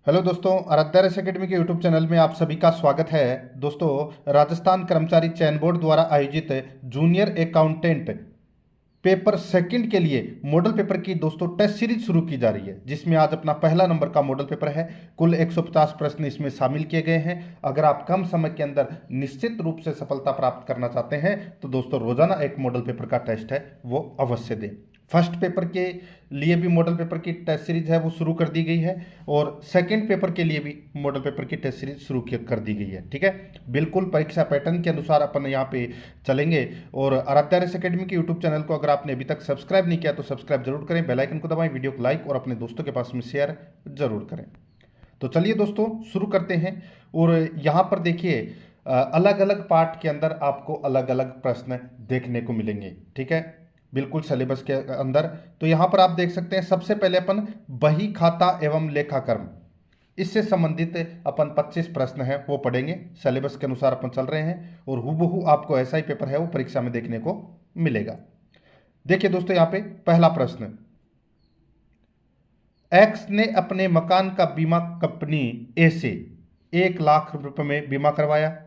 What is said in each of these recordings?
Hello दोस्तों, Aaradhya race academy के YouTube channel में आप सभी का स्वागत है। दोस्तों, राजस्थान कर्मचारी चयन बोर्ड द्वारा आयोजित जूनियर अकाउंटेंट पेपर सेकंड के लिए मॉडल पेपर की दोस्तों टेस्ट सीरीज शुरू की जा रही है, जिसमें आज अपना पहला नंबर का मॉडल पेपर है। कुल 150 प्रश्न इसमें शामिल किए गए हैं। अगर आप कम समय के अंदर निश्चित रूप से सफलता प्राप्त करना चाहते हैं तो दोस्तों रोजाना एक मॉडल पेपर का टेस्ट है वो अवश्य दें। फर्स्ट पेपर के लिए भी मॉडल पेपर की टेस्ट सीरीज है वो शुरू कर दी गई है, और सेकंड पेपर के लिए भी मॉडल पेपर की टेस्ट सीरीज शुरू कर दी गई है। ठीक है, बिल्कुल परीक्षा पैटर्न के अनुसार अपन यहाँ पे चलेंगे। और आराध्या रेस एकेडमी के यूट्यूब चैनल को अगर आपने अभी तक सब्सक्राइब नहीं किया तो सब्सक्राइब जरूर करें, बेल आइकन को दबाएं, वीडियो को लाइक और अपने दोस्तों के पास में शेयर जरूर करें। तो चलिए दोस्तों शुरू करते हैं। और यहाँ पर देखिए, अलग अलग पार्ट के अंदर आपको अलग अलग प्रश्न देखने को मिलेंगे। ठीक है, बिल्कुल सिलेबस के अंदर। तो यहाँ पर आप देख सकते हैं, सबसे पहले अपन बही खाता एवं लेखाकर्म, इससे संबंधित अपन 25 प्रश्न हैं वो पढ़ेंगे। सिलेबस के अनुसार अपन चल रहे हैं और हूबहू आपको ऐसा ही पेपर है वो परीक्षा में देखने को मिलेगा। देखिए दोस्तों, यहाँ पे पहला प्रश्न, एक्स ने अपने मकान का बीमा कंपनी ए से 1 लाख रुपए में बीमा करवाया।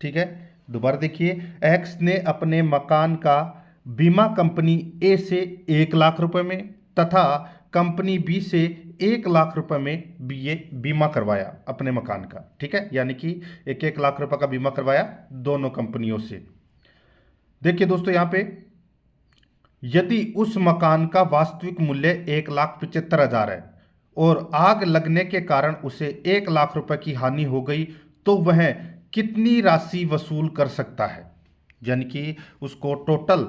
ठीक है, दोबारा देखिए, एक्स ने अपने मकान का बीमा कंपनी ए से 1 लाख रुपए में तथा कंपनी बी से 1 लाख रुपए में ये बीमा करवाया अपने मकान का। ठीक है, यानी कि 1-1 लाख रुपए का बीमा करवाया दोनों कंपनियों से। देखिए दोस्तों, यहाँ पे यदि उस मकान का वास्तविक मूल्य 1,75,000 है और आग लगने के कारण उसे 1 लाख रुपए की हानि हो गई तो वह कितनी राशि वसूल कर सकता है। यानी कि उसको टोटल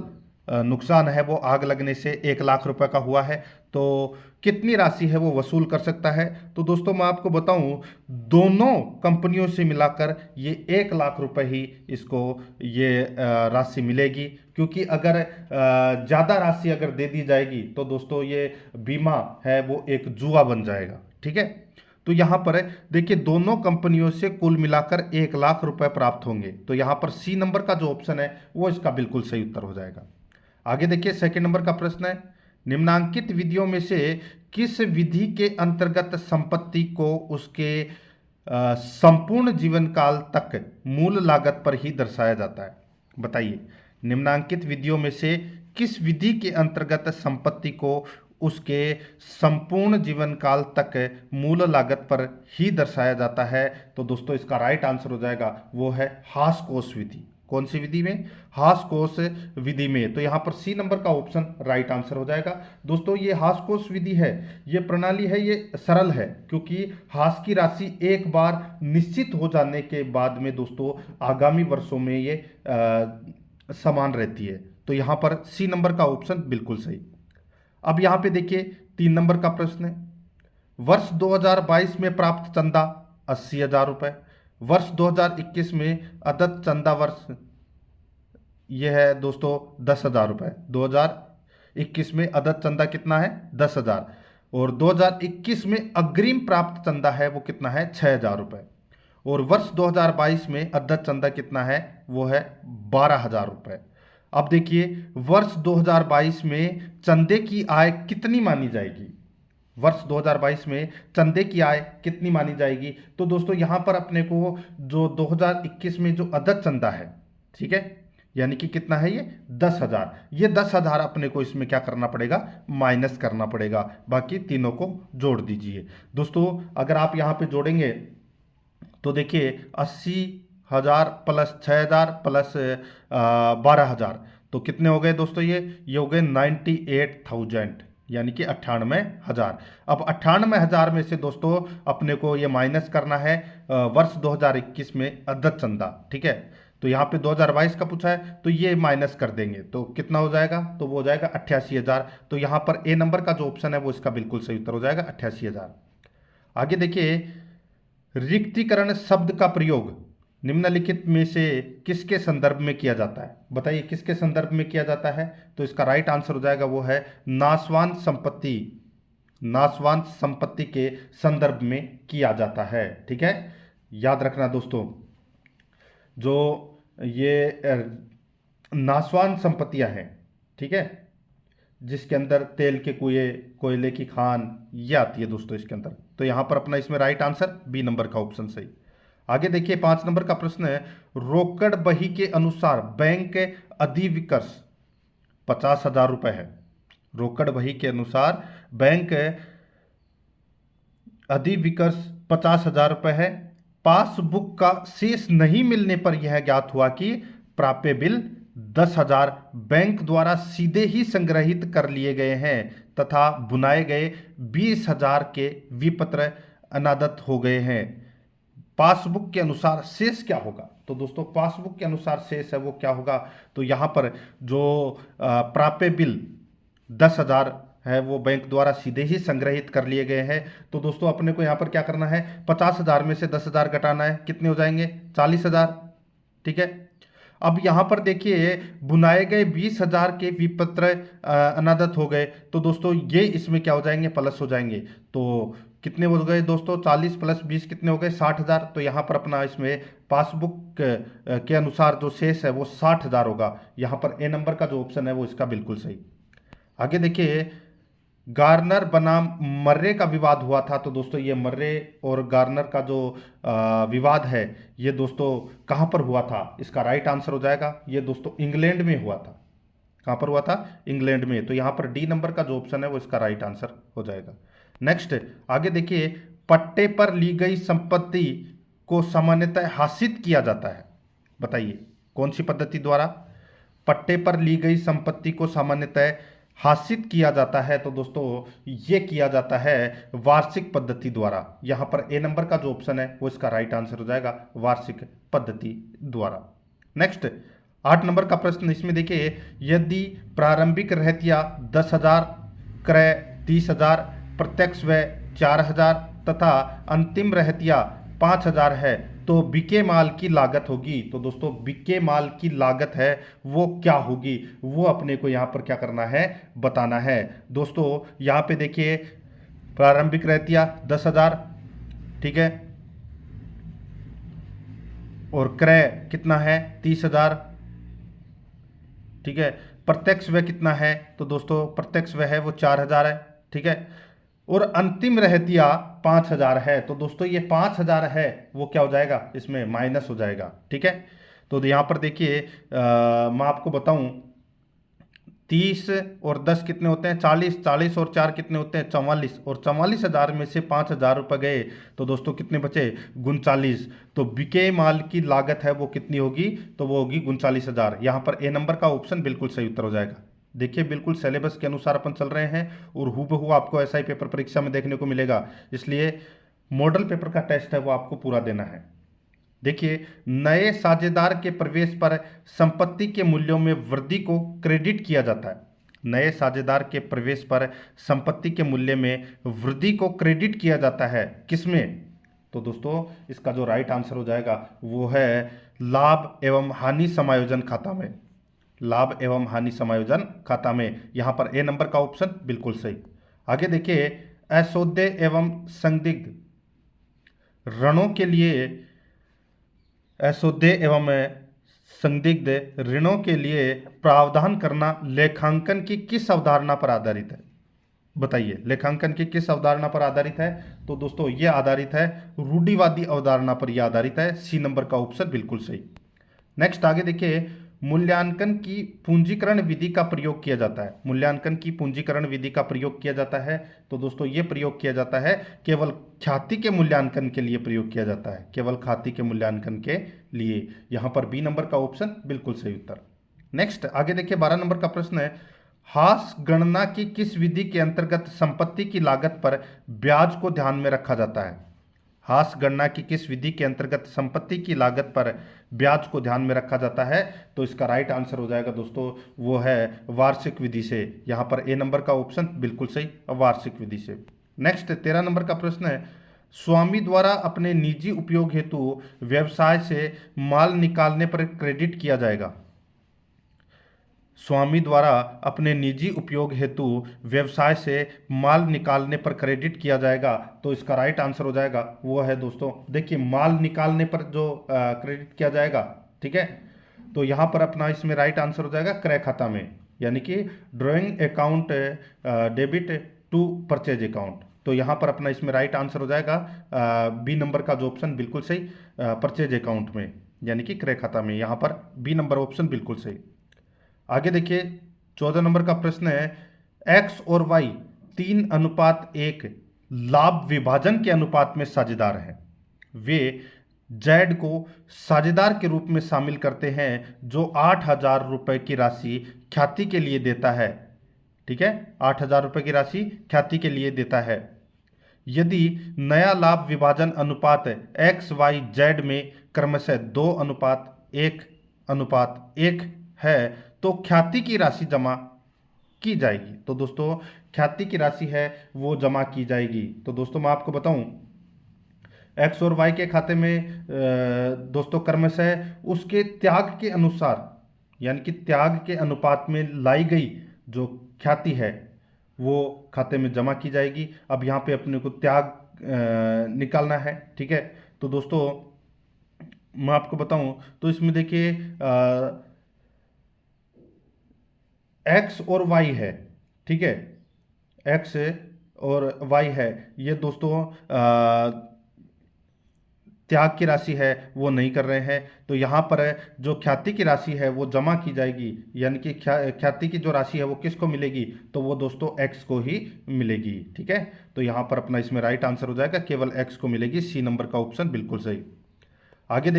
नुकसान है वो आग लगने से 1 लाख रुपए का हुआ है, तो कितनी राशि है वो वसूल कर सकता है। तो दोस्तों मैं आपको बताऊं, दोनों कंपनियों से मिलाकर ये 1 लाख रुपए ही इसको ये राशि मिलेगी। क्योंकि अगर ज़्यादा राशि अगर दे दी जाएगी तो दोस्तों ये बीमा है वो एक जुआ बन जाएगा। ठीक है, तो यहाँ पर देखिए, दोनों कंपनियों से कुल मिलाकर 1 लाख रुपए प्राप्त होंगे। तो यहाँ पर सी नंबर का जो ऑप्शन है वो इसका बिल्कुल सही उत्तर हो जाएगा। आगे देखिए, सेकंड नंबर का प्रश्न है, निम्नांकित विधियों में से किस विधि के अंतर्गत संपत्ति को उसके संपूर्ण जीवन काल तक मूल लागत पर ही दर्शाया जाता है। बताइए, निम्नांकित विधियों में से किस विधि के अंतर्गत संपत्ति को उसके संपूर्ण जीवन काल तक मूल लागत पर ही दर्शाया जाता है। तो दोस्तों इसका राइट आंसर हो जाएगा वो है हास-कोस विधि। कौन सी विधि में? हास-कोस विधि में। तो यहाँ पर सी नंबर का ऑप्शन राइट आंसर हो जाएगा। दोस्तों ये हास-कोस विधि है, ये प्रणाली है, ये सरल है, क्योंकि हास की राशि एक बार निश्चित हो जाने के बाद में दोस्तों आगामी वर्षों में ये समान रहती है। तो यहाँ पर सी नंबर का ऑप्शन बिल्कुल सही। अब यहाँ पे देखिए 3 नंबर का प्रश्न है, वर्ष 2022 में प्राप्त चंदा 80,000 रुपये, वर्ष 2021 में अदद चंदा वर्ष यह है दोस्तों 10,000 रुपये। 2021 में अदद चंदा कितना है? 10,000। और 2021 में अग्रिम प्राप्त चंदा है वो कितना है? 6,000 रुपये। और वर्ष 2022 में अदद चंदा कितना है? वो है 12,000 रुपये। अब देखिए, वर्ष 2022 में चंदे की आय कितनी मानी जाएगी? वर्ष 2022 में चंदे की आय कितनी मानी जाएगी? तो दोस्तों यहाँ पर अपने को जो 2021 में जो अदद चंदा है, ठीक है, यानी कि कितना है ये? 10,000। ये 10,000 अपने को इसमें क्या करना पड़ेगा? माइनस करना पड़ेगा। बाकी तीनों को जोड़ दीजिए। दोस्तों अगर आप यहाँ पे जोड़ेंगे तो देखिए 80,000 प्लस 6,000 प्लस 12,000 तो कितने हो गए दोस्तों? ये हो गए 98,000, यानी कि 98,000। अब 98,000 में से दोस्तों अपने को ये माइनस करना है वर्ष 2021 में अदद चंदा। ठीक है, तो यहाँ पे 2022 का पूछा है तो ये माइनस कर देंगे तो कितना हो जाएगा? तो वो हो जाएगा 88,000। तो यहाँ पर ए नंबर का जो ऑप्शन है वो इसका बिल्कुल सही उत्तर हो जाएगा, 88,000। आगे देखिए, रिक्तीकरण शब्द का प्रयोग निम्नलिखित में से किसके संदर्भ में किया जाता है? बताइए किसके संदर्भ में किया जाता है? तो इसका राइट आंसर हो जाएगा वो है नाशवान संपत्ति। नाशवान संपत्ति के संदर्भ में किया जाता है। ठीक है, याद रखना दोस्तों, जो ये नाशवान संपत्तियां हैं, ठीक है, जिसके अंदर तेल के कुएं, कोयले की खान, ये आती है दोस्तों इसके अंदर। तो यहाँ पर अपना इसमें राइट आंसर बी नंबर का ऑप्शन सही। आगे देखिए 5 नंबर का प्रश्न है, रोकड़ बही के अनुसार बैंक अधिविकर्ष 50,000 रुपए है। रोकड़ बही के अनुसार बैंक अधिविकर्ष 50,000 रुपए है। पासबुक का शेष नहीं मिलने पर यह ज्ञात हुआ कि प्राप्य बिल 10,000 बैंक द्वारा सीधे ही संग्रहित कर लिए गए हैं तथा बुनाए गए 20,000 के विपत्र अनादत हो गए हैं। पासबुक के अनुसार शेष क्या होगा? तो दोस्तों पासबुक के अनुसार शेष है वो क्या होगा? तो यहाँ पर जो प्राप्य बिल 10,000 है वो बैंक द्वारा सीधे ही संग्रहित कर लिए गए हैं। तो दोस्तों अपने को यहाँ पर क्या करना है, 50,000 में से 10,000 घटाना है, कितने हो जाएंगे? 40,000। ठीक है। अब यहाँ पर देखिए बुनाए गए 20,000 के विपत्र अनादत हो गए, तो दोस्तों ये इसमें क्या हो जाएंगे? प्लस हो जाएंगे। तो कितने हो गए दोस्तों? 40 प्लस 20 कितने हो गए? 60,000। तो यहाँ पर अपना इसमें पासबुक के अनुसार जो शेष है वो 60,000 होगा। यहाँ पर ए नंबर का जो ऑप्शन है वो इसका बिल्कुल सही। आगे देखिए गार्नर बनाम मर्रे का विवाद हुआ था। तो दोस्तों ये मर्रे और गार्नर का जो विवाद है ये दोस्तों कहाँ पर हुआ था? इसका राइट आंसर हो जाएगा ये दोस्तों इंग्लैंड में हुआ था। कहाँ पर हुआ था? इंग्लैंड में। तो यहाँ पर डी नंबर का जो ऑप्शन है वो इसका राइट आंसर हो जाएगा। नेक्स्ट आगे देखिए, पट्टे पर ली गई संपत्ति को सामान्यतः हासिल किया जाता है। बताइए कौन सी पद्धति द्वारा पट्टे पर ली गई संपत्ति को सामान्यतः हासिल किया जाता है? तो दोस्तों ये किया जाता है वार्षिक पद्धति द्वारा। यहाँ पर ए नंबर का जो ऑप्शन है वो इसका राइट आंसर हो जाएगा वार्षिक पद्धति द्वारा। नेक्स्ट 8 नंबर का प्रश्न, इसमें देखिए यदि प्रारंभिक रहतिया 10,000, क्रय 30,000, प्रत्यक्ष व्यय 4,000 तथा अंतिम रहतिया 5,000 है तो बिके माल की लागत होगी। तो दोस्तों बिके माल की लागत है वो क्या होगी वो अपने को यहाँ पर क्या करना है? बताना है। दोस्तों यहाँ पे देखिए प्रारंभिक रहतिया 10,000, ठीक है, और क्रय कितना है? 30,000, ठीक है। प्रत्यक्ष व्यय कितना है? तो दोस्तों प्रत्यक्ष व्यय है वो 4,000 है, ठीक है, और अंतिम रहतिया 5,000 है। तो दोस्तों ये 5,000 है वो क्या हो जाएगा? इसमें माइनस हो जाएगा, ठीक है। तो यहाँ पर देखिए मैं आपको बताऊं 30 और 10 कितने होते हैं? 40, 40 और 4 कितने होते हैं? 44, और 44,000 में से 5,000 रुपये गए तो दोस्तों कितने बचे? 39। तो बिके माल की लागत है वो कितनी होगी? तो वो होगी 39,000। यहाँ पर ए नंबर का ऑप्शन बिल्कुल सही उत्तर हो जाएगा। देखिए बिल्कुल सिलेबस के अनुसार अपन चल रहे हैं और हूबहू आपको ऐसा ही पेपर परीक्षा में देखने को मिलेगा, इसलिए मॉडल पेपर का टेस्ट है वो आपको पूरा देना है। देखिए नए साझेदार के प्रवेश पर संपत्ति के मूल्यों में वृद्धि को क्रेडिट किया जाता है। नए साझेदार के प्रवेश पर संपत्ति के मूल्य में वृद्धि को क्रेडिट किया जाता है, किसमें? तो दोस्तों इसका जो राइट आंसर हो जाएगा वो है लाभ एवं हानि समायोजन खाता में। लाभ एवं हानि समायोजन खाता में। यहाँ पर ए नंबर का ऑप्शन बिल्कुल सही। आगे देखिए असोध्य एवं संदिग्ध ऋणों के लिए, असोध्य एवं संदिग्ध ऋणों के लिए प्रावधान करना लेखांकन की किस अवधारणा पर आधारित है? बताइए लेखांकन की किस अवधारणा पर आधारित है? तो दोस्तों ये आधारित है रूढ़िवादी अवधारणा पर, यह आधारित है। सी नंबर का ऑप्शन बिल्कुल सही। नेक्स्ट आगे देखिए मूल्यांकन की पूंजीकरण विधि का प्रयोग किया जाता है। मूल्यांकन की पूंजीकरण विधि का प्रयोग किया जाता है। तो दोस्तों ये प्रयोग किया जाता है केवल ख्याति के मूल्यांकन के लिए प्रयोग किया जाता है, केवल ख्याति के मूल्यांकन के लिए। यहाँ पर बी नंबर का ऑप्शन बिल्कुल सही उत्तर। नेक्स्ट आगे देखिए 12 नंबर का प्रश्न है, हास गणना की किस विधि के अंतर्गत संपत्ति की लागत पर ब्याज को ध्यान में रखा जाता है? हास गणना की किस विधि के अंतर्गत संपत्ति की लागत पर ब्याज को ध्यान में रखा जाता है? तो इसका राइट आंसर हो जाएगा दोस्तों वो है वार्षिक विधि से। यहाँ पर ए नंबर का ऑप्शन बिल्कुल सही, वार्षिक विधि से। नेक्स्ट 13 नंबर का प्रश्न है, स्वामी द्वारा अपने निजी उपयोग हेतु व्यवसाय से माल निकालने पर क्रेडिट किया जाएगा। स्वामी द्वारा अपने निजी उपयोग हेतु व्यवसाय से माल निकालने पर क्रेडिट किया जाएगा। तो इसका राइट आंसर हो जाएगा वो है दोस्तों, देखिए माल निकालने पर जो क्रेडिट किया जाएगा, ठीक है, तो यहाँ पर अपना इसमें राइट आंसर हो जाएगा क्रय खाता में। यानी कि drawing account debit to purchase account. तो यहाँ पर अपना इसमें राइट आंसर हो जाएगा बी नंबर का जो ऑप्शन बिल्कुल सही, परचेज अकाउंट में यानी कि क्रय खाता में, यहाँ पर बी नंबर ऑप्शन बिल्कुल सही। आगे देखिए 14 नंबर का प्रश्न है, एक्स और वाई 3:1 लाभ विभाजन के अनुपात में साझेदार हैं। वे जेड को साझेदार के रूप में शामिल करते हैं जो 8,000 रुपये की राशि ख्याति के लिए देता है। ठीक है, 8,000 रुपये की राशि ख्याति के लिए देता है। यदि नया लाभ विभाजन अनुपात एक्स वाई जेड में क्रमशः 2:1:1 है तो ख्याति की राशि जमा की जाएगी। तो दोस्तों ख्याति की राशि है वो जमा की जाएगी। तो दोस्तों मैं आपको बताऊं, एक्स और वाई के खाते में दोस्तों क्रमशः उसके त्याग के अनुसार यानी कि त्याग के अनुपात में लाई गई जो ख्याति है वो खाते में जमा की जाएगी। अब यहाँ पे अपने को त्याग निकालना है। ठीक है, तो दोस्तों मैं आपको बताऊं तो इसमें देखिए एक्स और वाई है। ठीक है, एक्स और वाई है, ये दोस्तों त्याग की राशि है वो नहीं कर रहे हैं। तो यहाँ पर जो ख्याति की राशि है वो जमा की जाएगी, यानी कि ख्याति की जो राशि है वो किसको मिलेगी, तो वो दोस्तों एक्स को ही मिलेगी। ठीक है, तो यहाँ पर अपना इसमें राइट आंसर हो जाएगा केवल एक्स को मिलेगी, सी नंबर का ऑप्शन बिल्कुल सही। आगे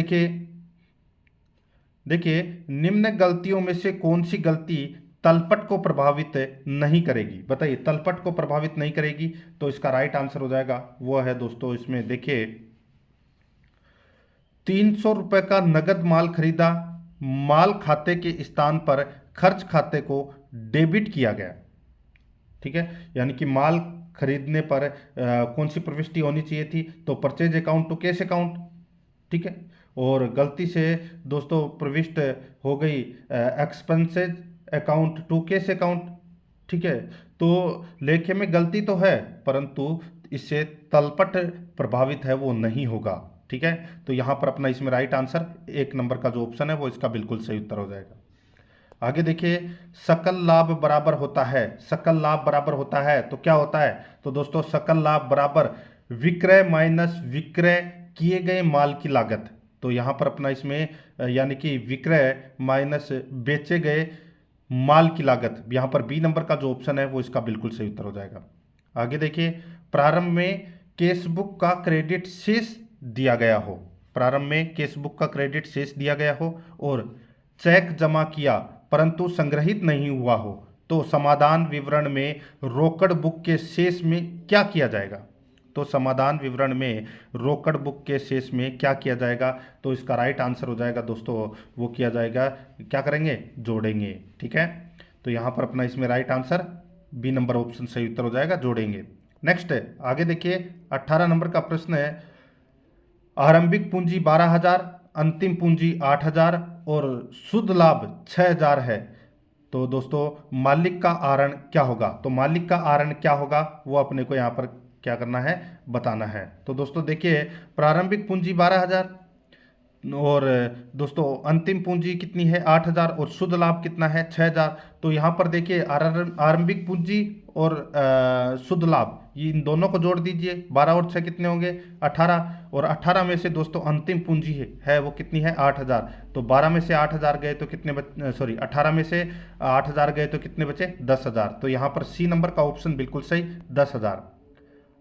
देखिए निम्न गलतियों में से कौन सी गलती तलपट को प्रभावित नहीं करेगी। बताइए, तलपट को प्रभावित नहीं करेगी, तो इसका राइट आंसर हो जाएगा वो है दोस्तों, इसमें देखिए 300 रुपये का नगद माल खरीदा, माल खाते के स्थान पर खर्च खाते को डेबिट किया गया। ठीक है, यानी कि माल खरीदने पर कौन सी प्रविष्टि होनी चाहिए थी, तो purchase account to cash account. ठीक है, और गलती से दोस्तों प्रविष्ट हो गई expenses account to cash account. ठीक है, तो लेखे में गलती तो है परंतु इससे तलपट प्रभावित है वो नहीं होगा। ठीक है, तो यहाँ पर अपना इसमें राइट आंसर 1 नंबर का जो ऑप्शन है वो इसका बिल्कुल सही उत्तर हो जाएगा। आगे देखिए सकल लाभ बराबर होता है, सकल लाभ बराबर होता है तो क्या होता है, तो दोस्तों सकल लाभ बराबर विक्रय माइनस विक्रय किए गए माल की लागत। तो यहाँ पर अपना इसमें यानी कि विक्रय माइनस बेचे गए माल की लागत, यहाँ पर बी नंबर का जो ऑप्शन है वो इसका बिल्कुल सही उत्तर हो जाएगा। आगे देखिए प्रारंभ में केसबुक का क्रेडिट शेष दिया गया हो, प्रारंभ में केसबुक का क्रेडिट शेष दिया गया हो और चेक जमा किया परंतु संग्रहित नहीं हुआ हो, तो समाधान विवरण में रोकड़ बुक के शेष में क्या किया जाएगा। तो समाधान विवरण में रोकड़ बुक के शेष में क्या किया जाएगा, तो इसका राइट आंसर हो जाएगा दोस्तों वो किया जाएगा, क्या करेंगे, जोड़ेंगे। ठीक है, तो यहाँ पर अपना इसमें right answer B number option सही उत्तर हो जाएगा, जोड़ेंगे। नेक्स्ट आगे देखिए 18 नंबर का प्रश्न है, आरंभिक पूंजी 12,000, अंतिम पूंजी 8,000 और शुद्ध लाभ 6,000 है। तो दोस्तों मालिक का आरण क्या होगा, तो मालिक का आरण क्या होगा वो अपने को यहाँ पर क्या करना है, बताना है। तो दोस्तों देखिए प्रारंभिक पूंजी 12,000 और दोस्तों अंतिम पूंजी कितनी है 8,000 और शुद्ध लाभ कितना है 6,000। तो यहाँ पर देखिए आरंभिक पूंजी और शुद्ध लाभ ये इन दोनों को जोड़ दीजिए, 12 और 6 कितने होंगे 18, और 18 में से दोस्तों अंतिम पूंजी है वो कितनी है 8,000। तो 12 में से 8,000 गए तो कितने 18 में से 8,000 गए तो कितने बचे 10,000। तो यहाँ पर सी नंबर का ऑप्शन बिल्कुल सही 10,000।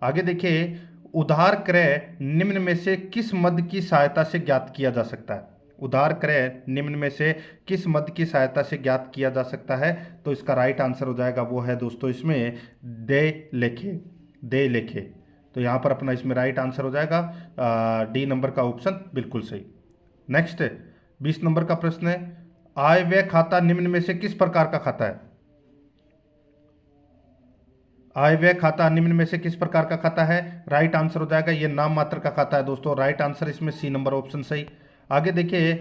आगे देखिए उधार क्रय निम्न में से किस मद की सहायता से ज्ञात किया जा सकता है, उधार क्रय निम्न में से किस मद की सहायता से ज्ञात किया जा सकता है, तो इसका राइट आंसर हो जाएगा वो है दोस्तों इसमें दे लेखे। तो यहाँ पर अपना इसमें राइट आंसर हो जाएगा डी नंबर का ऑप्शन बिल्कुल सही। नेक्स्ट 20 नंबर का प्रश्न है, आय व्यय खाता निम्न में से किस प्रकार का खाता है, आय व्यय खाता निम्न में से किस प्रकार का खाता है, राइट आंसर हो जाएगा ये नाम मात्र का खाता है दोस्तों, राइट आंसर इसमें सी नंबर ऑप्शन सही। आगे देखिए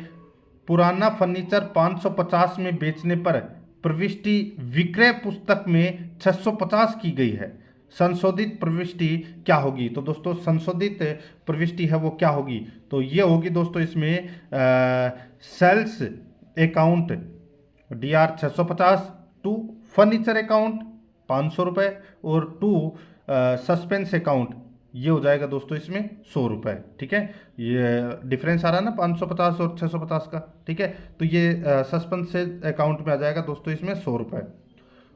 पुराना फर्नीचर 550 में बेचने पर प्रविष्टि विक्रय पुस्तक में 650 की गई है, संशोधित प्रविष्टि क्या होगी, तो दोस्तों संशोधित प्रविष्टि है वो क्या होगी, तो ये होगी दोस्तों इसमें sales account DR 650 to furniture account 500 रुपये और टू सस्पेंस अकाउंट ये हो जाएगा दोस्तों इसमें 100 रुपये। ठीक है, ये डिफरेंस आ रहा है ना 550 और 650 का। ठीक है, तो ये सस्पेंस अकाउंट में आ जाएगा दोस्तों इसमें 100 रुपये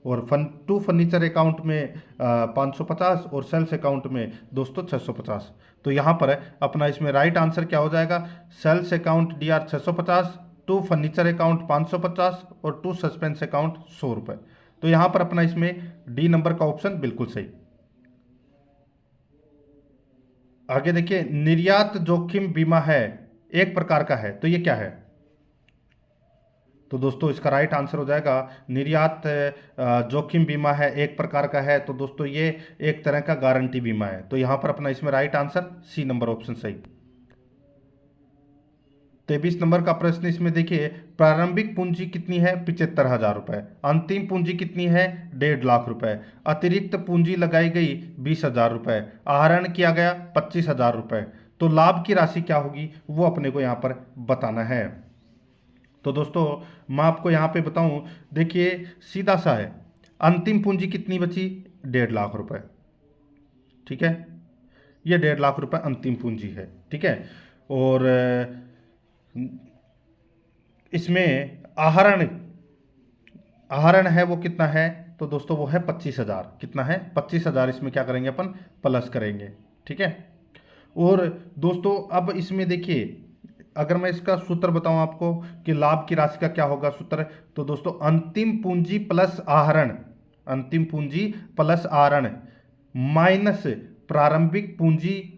और टू फर्नीचर अकाउंट में 550 और सेल्स अकाउंट में दोस्तों 650। तो यहाँ पर अपना इसमें राइट आंसर क्या हो जाएगा, sales account DR 650, to furniture account 550 और टू सस्पेंस अकाउंट 100 रुपये। तो यहाँ पर अपना इसमें डी नंबर का ऑप्शन बिल्कुल सही। आगे देखिए, निर्यात जोखिम बीमा है, एक प्रकार का है, तो ये क्या है? तो दोस्तों इसका राइट आंसर हो जाएगा निर्यात जोखिम बीमा है, एक प्रकार का है। तो दोस्तों ये एक तरह का गारंटी बीमा है। तो यहां पर अपना इसमें right answer C number option सही। 23 नंबर का प्रश्न इसमें देखिए, प्रारंभिक पूंजी कितनी है? 75,000 रुपये। अंतिम पूंजी कितनी है? 1.5 लाख रुपए। अतिरिक्त पूंजी लगाई गई 20,000 रुपये। आहरण किया गया 25,000 रुपये। तो लाभ की राशि क्या होगी वो अपने को यहाँ पर बताना है। तो दोस्तों मैं आपको यहाँ पे बताऊँ, देखिए सीधा सा है, अंतिम पूंजी कितनी बची? 1.5 लाख रुपए। ठीक है, ये 1.5 लाख रुपए अंतिम पूंजी है। ठीक है, और इसमें आहरण आहरण है वो कितना है? तो दोस्तों वो है 25,000। कितना है? 25,000। इसमें क्या करेंगे अपन? प्लस करेंगे। ठीक है, और दोस्तों अब इसमें देखिए, अगर मैं इसका सूत्र बताऊं आपको कि लाभ की राशि का क्या होगा सूत्र, तो दोस्तों अंतिम पूंजी प्लस आहरण, अंतिम पूंजी प्लस आहरण माइनस प्रारंभिक पूंजी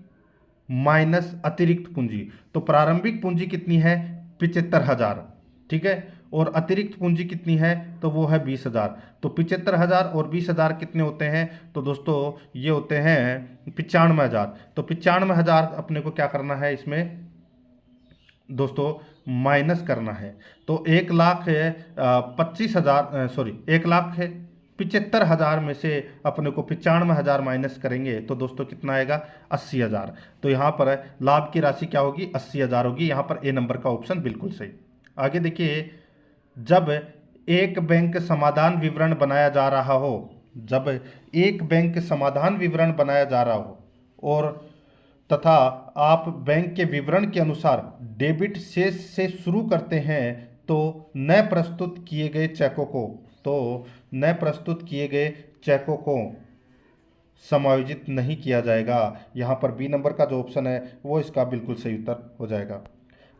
माइनस अतिरिक्त पूंजी। तो प्रारंभिक पूंजी कितनी है? 75,000। ठीक है, और अतिरिक्त पूंजी कितनी है? तो वो है 20,000। तो 75,000 और 20,000 कितने होते हैं? तो दोस्तों ये होते हैं 95,000। तो 95,000 अपने को क्या करना है इसमें दोस्तों? माइनस करना है। तो 1,25,000 सॉरी 1,75,000 में से अपने को 95,000 माइनस करेंगे तो दोस्तों कितना आएगा? 80,000। तो यहाँ पर लाभ की राशि क्या होगी? 80,000 होगी। यहाँ पर ए नंबर का ऑप्शन बिल्कुल सही। आगे देखिए, जब एक बैंक समाधान विवरण बनाया जा रहा हो, जब एक बैंक समाधान विवरण बनाया जा रहा हो और तथा आप बैंक के विवरण के अनुसार डेबिट शेष से शुरू करते हैं तो नए प्रस्तुत किए गए चेकों को नए प्रस्तुत किए गए चेकों को समायोजित नहीं किया जाएगा। यहाँ पर बी नंबर का जो ऑप्शन है वो इसका बिल्कुल सही उत्तर हो जाएगा।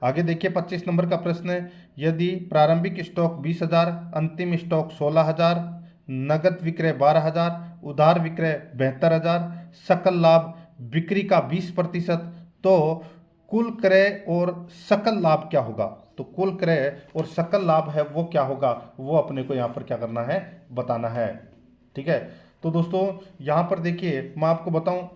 आगे देखिए 25 नंबर का प्रश्न है, यदि प्रारंभिक स्टॉक 20,000, अंतिम स्टॉक 16,000, नगद विक्रय 12,000, उधार विक्रय 72,000, सकल लाभ बिक्री का 20%, तो कुल क्रय और सकल लाभ क्या होगा? तो कुल क्रय और सकल लाभ है वो क्या होगा वो अपने को यहाँ पर क्या करना है? बताना है। ठीक है, तो दोस्तों यहाँ पर देखिए मैं आपको बताऊं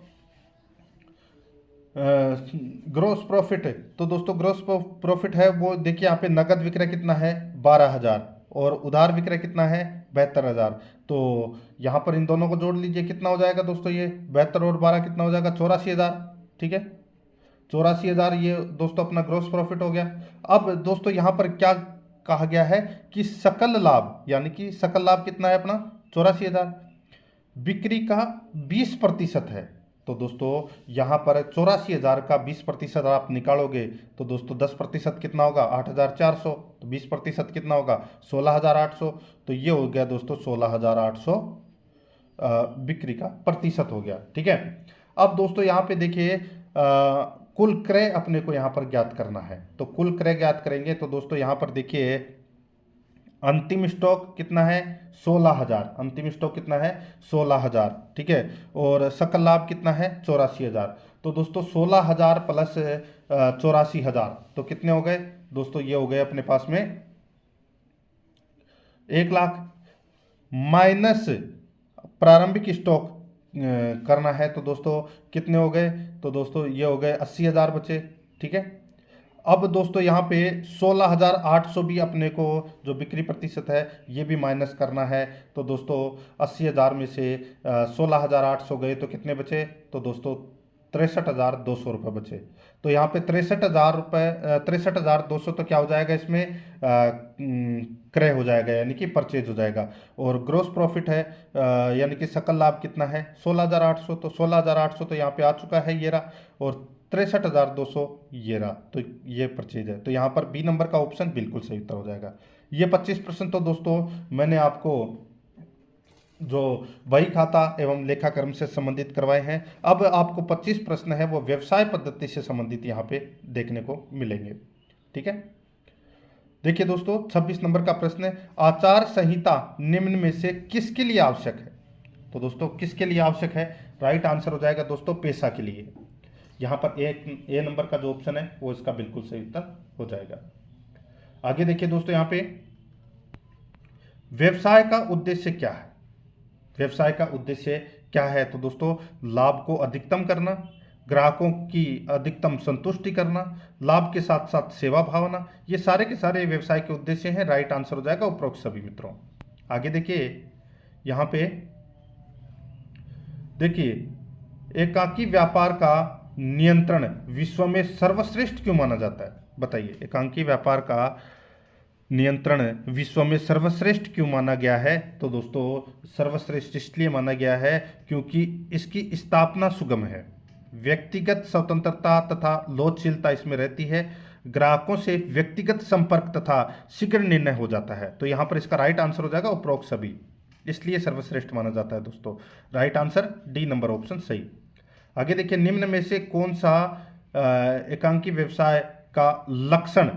ग्रोस प्रॉफिट। तो दोस्तों ग्रोस प्रॉफिट है वो देखिए यहाँ पे नगद विक्रय कितना है? 12,000 और उधार विक्रय कितना है? 72,000। तो यहाँ पर इन दोनों को जोड़ लीजिए, कितना हो जाएगा दोस्तों? ये 72 और 12 कितना हो जाएगा? 84,000। ठीक है, 84,000 ये दोस्तों अपना ग्रोस प्रॉफिट हो गया। अब दोस्तों यहाँ पर क्या कहा गया है कि सकल लाभ, यानी कि सकल लाभ कितना है अपना? 84,000। बिक्री का 20% है। तो दोस्तों यहाँ पर 84,000 का 20% आप निकालोगे तो दोस्तों 10% कितना होगा? 8,400। तो 20% कितना होगा? 16,800। तो ये हो गया दोस्तों 16,800 बिक्री का प्रतिशत हो गया। ठीक है, अब दोस्तों यहाँ पे देखिए कुल क्रय अपने को यहाँ पर ज्ञात करना है। तो कुल क्रय ज्ञात करेंगे तो दोस्तों यहाँ पर देखिए अंतिम स्टॉक कितना है? 16,000। अंतिम स्टॉक कितना है? 16,000। ठीक है, और सकल लाभ कितना है? 84,000। तो दोस्तों 16,000 प्लस 84,000 तो कितने हो गए दोस्तों? ये हो गए अपने पास में 1 लाख माइनस प्रारंभिक स्टॉक करना है तो दोस्तों कितने हो गए? तो दोस्तों ये हो गए 80,000 बचे। ठीक है, अब दोस्तों यहाँ पे 16,800 भी अपने को जो बिक्री प्रतिशत है ये भी माइनस करना है। तो दोस्तों 80,000 में से 16,800 गए तो कितने बचे? तो दोस्तों 63,200 रुपये बचे। तो यहाँ पे 63,200 तो क्या हो जाएगा इसमें क्रय हो जाएगा, यानी कि परचेज हो जाएगा। और ग्रोस प्रॉफिट है यानी कि सकल लाभ कितना है 16,800, तो 16,800 तो यहाँ पे आ चुका है ये रहा, और 63,200 ये रहा, तो ये परचेज है। तो यहाँ पर बी नंबर का ऑप्शन बिल्कुल सही उत्तर हो जाएगा। ये 25 प्रश्न तो दोस्तों मैंने आपको जो बही खाता एवं लेखाक्रम से संबंधित करवाए हैं। अब आपको 25 प्रश्न है वो व्यवसाय पद्धति से संबंधित यहाँ पे देखने को मिलेंगे। ठीक है, देखिए दोस्तों 26 नंबर का प्रश्न है, आचार संहिता निम्न में से किसके लिए आवश्यक है। तो दोस्तों किसके लिए आवश्यक है, राइट आंसर हो जाएगा दोस्तों पेशा के लिए। यहाँ पर ए नंबर का जो ऑप्शन है वो इसका बिल्कुल सही उत्तर हो जाएगा। आगे देखिए दोस्तों, यहाँ पे व्यवसाय का उद्देश्य क्या है। व्यवसाय का उद्देश्य क्या है, तो दोस्तों लाभ को अधिकतम करना, ग्राहकों की अधिकतम संतुष्टि करना, लाभ के साथ साथ सेवा भावना, ये सारे के सारे व्यवसाय के उद्देश्य हैं। राइट आंसर हो जाएगा उपरोक्त सभी मित्रों। आगे देखिए, यहाँ पे देखिए एकाकी व्यापार का नियंत्रण विश्व में सर्वश्रेष्ठ क्यों माना जाता है। बताइए, एकांकी व्यापार का नियंत्रण विश्व में सर्वश्रेष्ठ क्यों माना गया है। तो दोस्तों सर्वश्रेष्ठ इसलिए माना गया है क्योंकि इसकी स्थापना सुगम है, व्यक्तिगत स्वतंत्रता तथा लोचशीलता इसमें रहती है, ग्राहकों से व्यक्तिगत संपर्क तथा शीघ्र निर्णय हो जाता है। तो यहाँ पर इसका राइट आंसर हो जाएगा उपरोक्त सभी, इसलिए सर्वश्रेष्ठ माना जाता है दोस्तों। Right answer D number option सही। आगे देखिए, निम्न में से कौन सा एकांकी व्यवसाय का लक्षण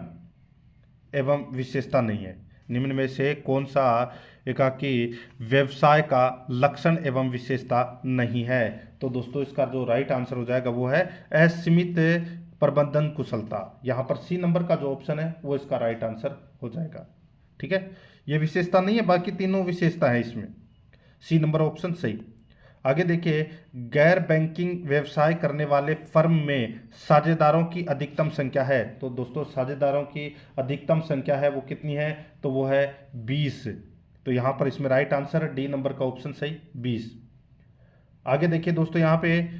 एवं विशेषता नहीं है। निम्न में से कौन सा एकाकी व्यवसाय का लक्षण एवं विशेषता नहीं है। तो दोस्तों इसका जो राइट आंसर हो जाएगा वो है असीमित प्रबंधन कुशलता। यहाँ पर सी नंबर का जो ऑप्शन है वो इसका राइट आंसर हो जाएगा। ठीक है, ये विशेषता नहीं है, बाकी तीनों विशेषता है इसमें। सी नंबर ऑप्शन सही। आगे देखिए, गैर बैंकिंग व्यवसाय करने वाले फर्म में साझेदारों की अधिकतम संख्या है। तो दोस्तों साझेदारों की अधिकतम संख्या है वो कितनी है, तो वो है 20। तो यहाँ पर इसमें राइट आंसर है डी नंबर का ऑप्शन सही 20। आगे देखिए दोस्तों, यहाँ पे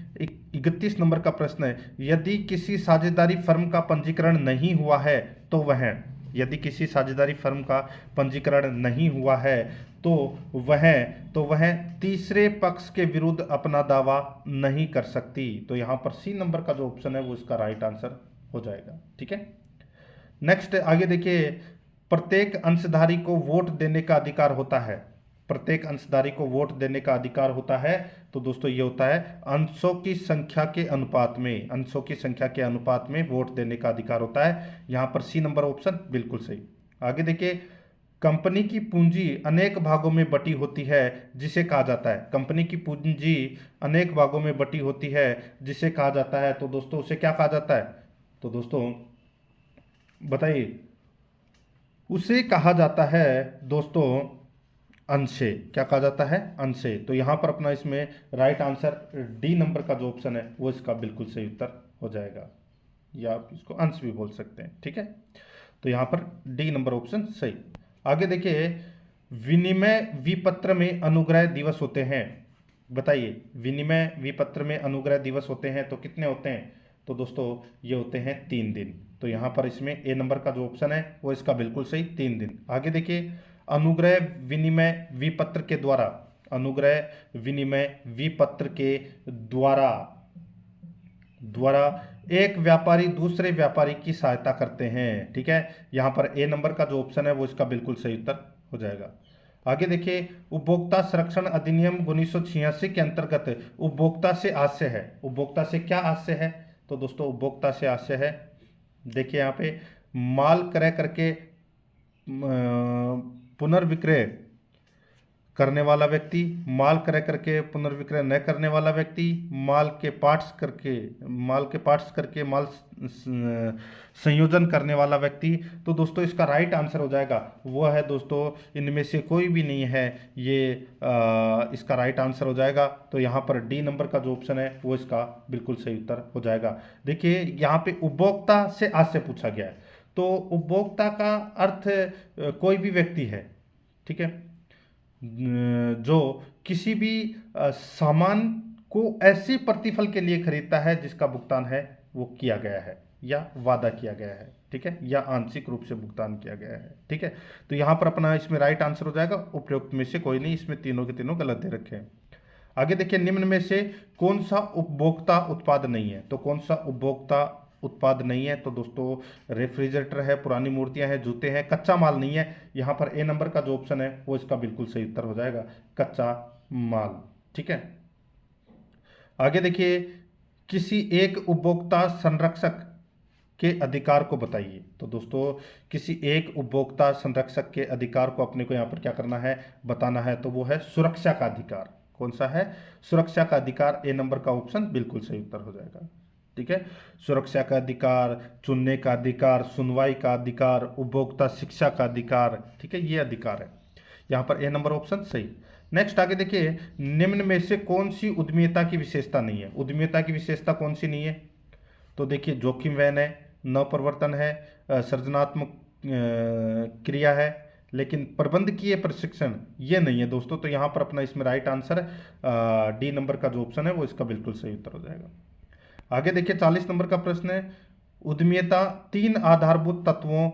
31 नंबर का प्रश्न है, यदि किसी साझेदारी फर्म का पंजीकरण नहीं हुआ है तो वह, यदि किसी साझेदारी फर्म का पंजीकरण नहीं हुआ है तो वह तीसरे पक्ष के विरुद्ध अपना दावा नहीं कर सकती। तो यहाँ पर सी नंबर का जो ऑप्शन है वो इसका राइट आंसर हो जाएगा। ठीक है, नेक्स्ट आगे देखिए, प्रत्येक अंशधारी को वोट देने का अधिकार होता है। प्रत्येक अंशधारी को वोट देने का अधिकार होता है। तो दोस्तों ये होता है अंशों की संख्या के अनुपात में, अंशों की संख्या के अनुपात में वोट देने का अधिकार होता है। यहाँ पर सी नंबर ऑप्शन बिल्कुल सही। आगे देखिए, कंपनी की पूंजी अनेक भागों में बटी होती है जिसे कहा जाता है। कंपनी की पूंजी अनेक भागों में बटी होती है जिसे कहा जाता है। तो दोस्तों उसे क्या कहा जाता है, तो दोस्तों बताइए, उसे कहा जाता है दोस्तों अंशे। क्या कहा जाता है, अंशे। तो यहाँ पर अपना इसमें राइट आंसर डी नंबर का जो ऑप्शन है वो इसका बिल्कुल सही उत्तर हो जाएगा, या आप इसको अंश भी बोल सकते हैं। ठीक है, तो यहाँ पर डी नंबर ऑप्शन सही। आगे देखिए, विनिमय विपत्र में अनुग्रह दिवस होते हैं। बताइए, विनिमय विपत्र में अनुग्रह दिवस होते हैं तो कितने होते हैं, तो दोस्तों ये होते हैं 3 दिन। तो यहाँ पर इसमें ए नंबर का जो ऑप्शन है वो इसका बिल्कुल सही 3 दिन। आगे देखिए, अनुग्रह विनिमय विपत्र के द्वारा, अनुग्रह विनिमय विपत्र के द्वारा एक व्यापारी दूसरे व्यापारी की सहायता करते हैं। ठीक है, यहाँ पर ए नंबर का जो ऑप्शन है वो इसका बिल्कुल सही उत्तर हो जाएगा। आगे देखिए, उपभोक्ता संरक्षण अधिनियम 1986 के अंतर्गत उपभोक्ता से आशय है। उपभोक्ता से क्या आशय है, तो दोस्तों उपभोक्ता से आशय है, देखिए यहाँ पे माल क्रय करके पुनर्विक्रय करने वाला व्यक्ति, माल क्रय करके पुनर्विक्रय न करने वाला व्यक्ति, माल के पार्ट्स करके माल संयोजन करने वाला व्यक्ति। तो दोस्तों इसका राइट आंसर हो जाएगा वो है दोस्तों इनमें से कोई भी नहीं है, ये इसका राइट आंसर हो जाएगा। तो यहाँ पर डी नंबर का जो ऑप्शन है वो इसका बिल्कुल सही उत्तर हो जाएगा। देखिए यहाँ पे उपभोक्ता से आशय पूछा गया है, तो उपभोक्ता का अर्थ कोई भी व्यक्ति है। ठीक है, जो किसी भी सामान को ऐसी प्रतिफल के लिए खरीदता है जिसका भुगतान है वो किया गया है या वादा किया गया है, ठीक है, या आंशिक रूप से भुगतान किया गया है, ठीक है। तो यहाँ पर अपना इसमें राइट आंसर हो जाएगा उपरोक्त में से कोई नहीं, इसमें तीनों के तीनों गलत दे रखे हैं। आगे देखिए, निम्न में से कौन सा उपभोक्ता उत्पाद नहीं है? तो कौन सा उपभोक्ता उत्पाद नहीं है? तो दोस्तों रेफ्रिजरेटर है, पुरानी मूर्तियां हैं, जूते हैं, कच्चा माल नहीं है। यहाँ पर ए नंबर का जो ऑप्शन है वो इसका बिल्कुल सही उत्तर हो जाएगा, कच्चा माल, ठीक है। आगे देखिए, किसी एक उपभोक्ता संरक्षक के अधिकार को बताइए। तो दोस्तों किसी एक उपभोक्ता संरक्षक के अधिकार को अपने को यहाँ पर क्या करना है, बताना है। तो वो है सुरक्षा का अधिकार। कौन सा है? सुरक्षा का अधिकार। ए नंबर का ऑप्शन बिल्कुल सही उत्तर हो जाएगा, ठीक है। सुरक्षा का अधिकार, चुनने का अधिकार, सुनवाई का अधिकार, उपभोक्ता शिक्षा का अधिकार, ठीक है, ये अधिकार है। यहाँ पर ए नंबर ऑप्शन सही। नेक्स्ट आगे देखिए, निम्न में से कौन सी उद्यमिता की विशेषता नहीं है? उद्यमिता की विशेषता कौन सी नहीं है? तो देखिए, जोखिम वहन है, नवप्रवर्तन है, सृजनात्मक क्रिया है, लेकिन प्रबंधकीय प्रशिक्षण ये नहीं है दोस्तों। तो यहाँ पर अपना इसमें राइट आंसर डी नंबर का जो ऑप्शन है वो इसका बिल्कुल सही उत्तर हो जाएगा। आगे देखिए, 40 नंबर का प्रश्न है, उद्यमिता 3 आधारभूत तत्वों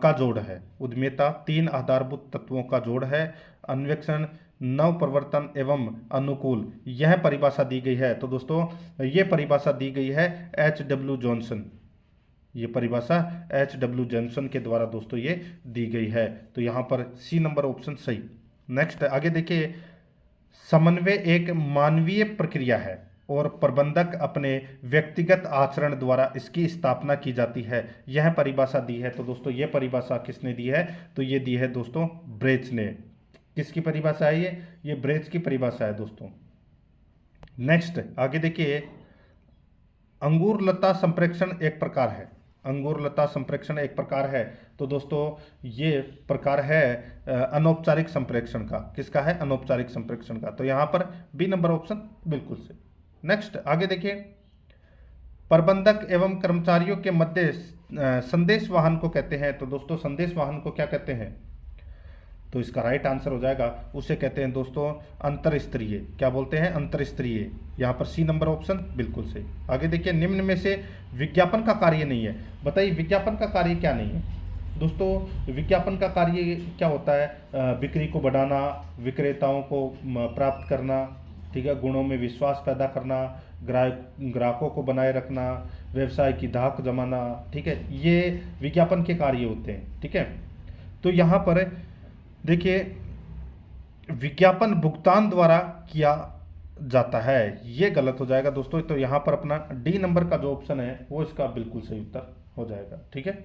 का जोड़ है। उद्यमिता 3 आधारभूत तत्वों का जोड़ है। अन्वेषण, नवप्रवर्तन एवं अनुकूल, यह परिभाषा दी गई है। तो दोस्तों ये परिभाषा दी गई है H.W. जॉनसन। ये परिभाषा H.W. जॉनसन के द्वारा दोस्तों ये दी गई है। तो यहाँ पर सी नंबर ऑप्शन सही। नेक्स्ट आगे देखिए, समन्वय एक मानवीय प्रक्रिया है और प्रबंधक अपने व्यक्तिगत आचरण द्वारा इसकी स्थापना की जाती है, यह परिभाषा दी है। तो दोस्तों ये परिभाषा किसने दी है? तो ये दी है दोस्तों ब्रेच ने। किसकी परिभाषा है ये ब्रेच की परिभाषा है दोस्तों। नेक्स्ट आगे देखिए, अंगूर लता संप्रेक्षण एक प्रकार है। अंगूर लता संप्रेक्षण एक प्रकार है। तो दोस्तों ये प्रकार है अनौपचारिक संप्रेक्षण का। किसका है? अनौपचारिक संप्रेक्षण का। तो यहाँ पर बी नंबर ऑप्शन बिल्कुल से। नेक्स्ट आगे देखिए, प्रबंधक एवं कर्मचारियों के मध्य संदेश वाहन को कहते हैं। तो दोस्तों संदेश वाहन को क्या कहते हैं? तो इसका राइट आंसर हो जाएगा, उसे कहते हैं दोस्तों अंतर स्तरीय। क्या बोलते हैं? अंतर स्तरीय। यहाँ पर सी नंबर ऑप्शन बिल्कुल सही। आगे देखिए, निम्न में से विज्ञापन का कार्य नहीं है। बताइए विज्ञापन का कार्य क्या नहीं है? दोस्तों विज्ञापन का कार्य क्या होता है? बिक्री को बढ़ाना, विक्रेताओं को प्राप्त करना, ठीक है, गुणों में विश्वास पैदा करना, ग्राहकों को बनाए रखना, व्यवसाय की धाक जमाना, ठीक है, ये विज्ञापन के कार्य होते हैं, ठीक है। तो यहाँ पर देखिए, विज्ञापन भुगतान द्वारा किया जाता है, ये गलत हो जाएगा दोस्तों। तो यहाँ पर अपना डी नंबर का जो ऑप्शन है वो इसका बिल्कुल सही उत्तर हो जाएगा, ठीक है।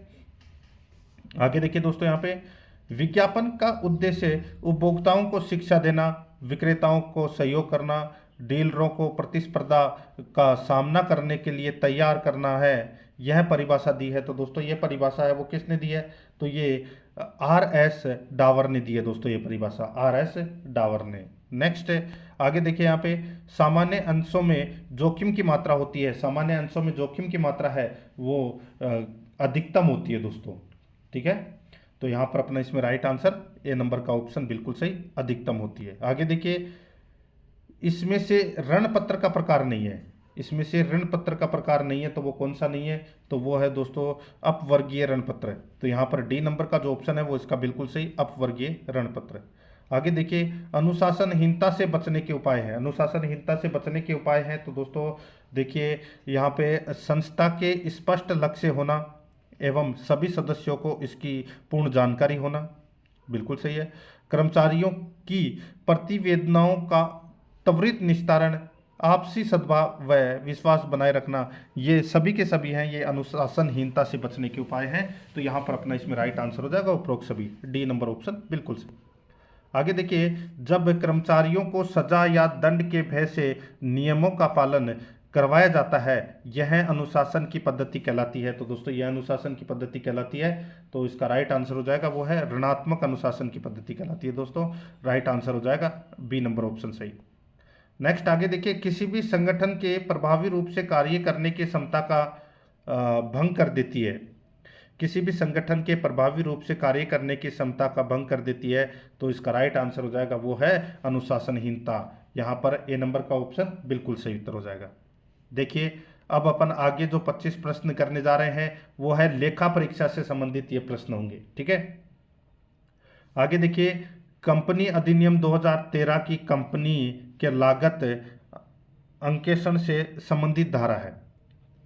आगे देखिए दोस्तों, यहाँ पे विज्ञापन का उद्देश्य उपभोक्ताओं को शिक्षा देना, विक्रेताओं को सहयोग करना, डीलरों को प्रतिस्पर्धा का सामना करने के लिए तैयार करना है, यह परिभाषा दी है। तो दोस्तों ये परिभाषा है वो किसने दी है? तो ये R.S. डावर ने दी है दोस्तों, ये परिभाषा R.S. डावर ने। नेक्स्ट आगे देखिए, यहाँ पे सामान्य अंशों में जोखिम की मात्रा होती है। सामान्य अंशों में जोखिम की मात्रा है वो अधिकतम होती है दोस्तों, ठीक है। तो यहाँ पर अपना इसमें राइट आंसर ए नंबर का ऑप्शन बिल्कुल सही, अधिकतम होती है। आगे देखिए, इसमें से ऋण पत्र का प्रकार नहीं है। इसमें से ऋण पत्र का प्रकार नहीं है, तो वो कौन सा नहीं है? तो वो है दोस्तों अपवर्गीय ऋण पत्र। तो यहाँ पर डी नंबर का जो ऑप्शन है वो इसका बिल्कुल सही, अपवर्गीय ऋण पत्र। आगे देखिए, अनुशासनहीनता से बचने के उपाय है। अनुशासनहीनता से बचने के उपाय है। तो दोस्तों देखिए, यहाँ पे संस्था के स्पष्ट लक्ष्य होना एवं सभी सदस्यों को इसकी पूर्ण जानकारी होना, बिल्कुल सही है। कर्मचारियों की प्रतिवेदनाओं का त्वरित निस्तारण, आपसी सद्भाव व विश्वास बनाए रखना, ये सभी के सभी हैं, ये अनुशासनहीनता से बचने के उपाय हैं। तो यहाँ पर अपना इसमें राइट आंसर हो जाएगा उपरोक्त सभी, डी नंबर ऑप्शन बिल्कुल सही। आगे देखिए, जब कर्मचारियों को सजा या दंड के भय से नियमों का पालन करवाया जाता है, यह अनुशासन की पद्धति कहलाती है। तो दोस्तों यह अनुशासन की पद्धति कहलाती है। तो इसका राइट आंसर हो जाएगा वो है ऋणात्मक अनुशासन की पद्धति कहलाती है दोस्तों। राइट आंसर हो जाएगा बी नंबर ऑप्शन सही। नेक्स्ट आगे देखिए, किसी भी संगठन के प्रभावी रूप से कार्य करने की क्षमता का भंग कर देती है। किसी भी संगठन के प्रभावी रूप से कार्य करने की क्षमता का भंग कर देती है। तो इसका राइट आंसर हो जाएगा वो है अनुशासनहीनता। यहाँ पर ए नंबर का ऑप्शन बिल्कुल सही उत्तर हो जाएगा। देखिए अब अपन आगे जो 25 प्रश्न करने जा रहे हैं वो है लेखा परीक्षा से संबंधित ये प्रश्न होंगे। ठीक है, आगे देखिए, कंपनी अधिनियम 2013 की कंपनी के लागत अंकेक्षण से संबंधित धारा है।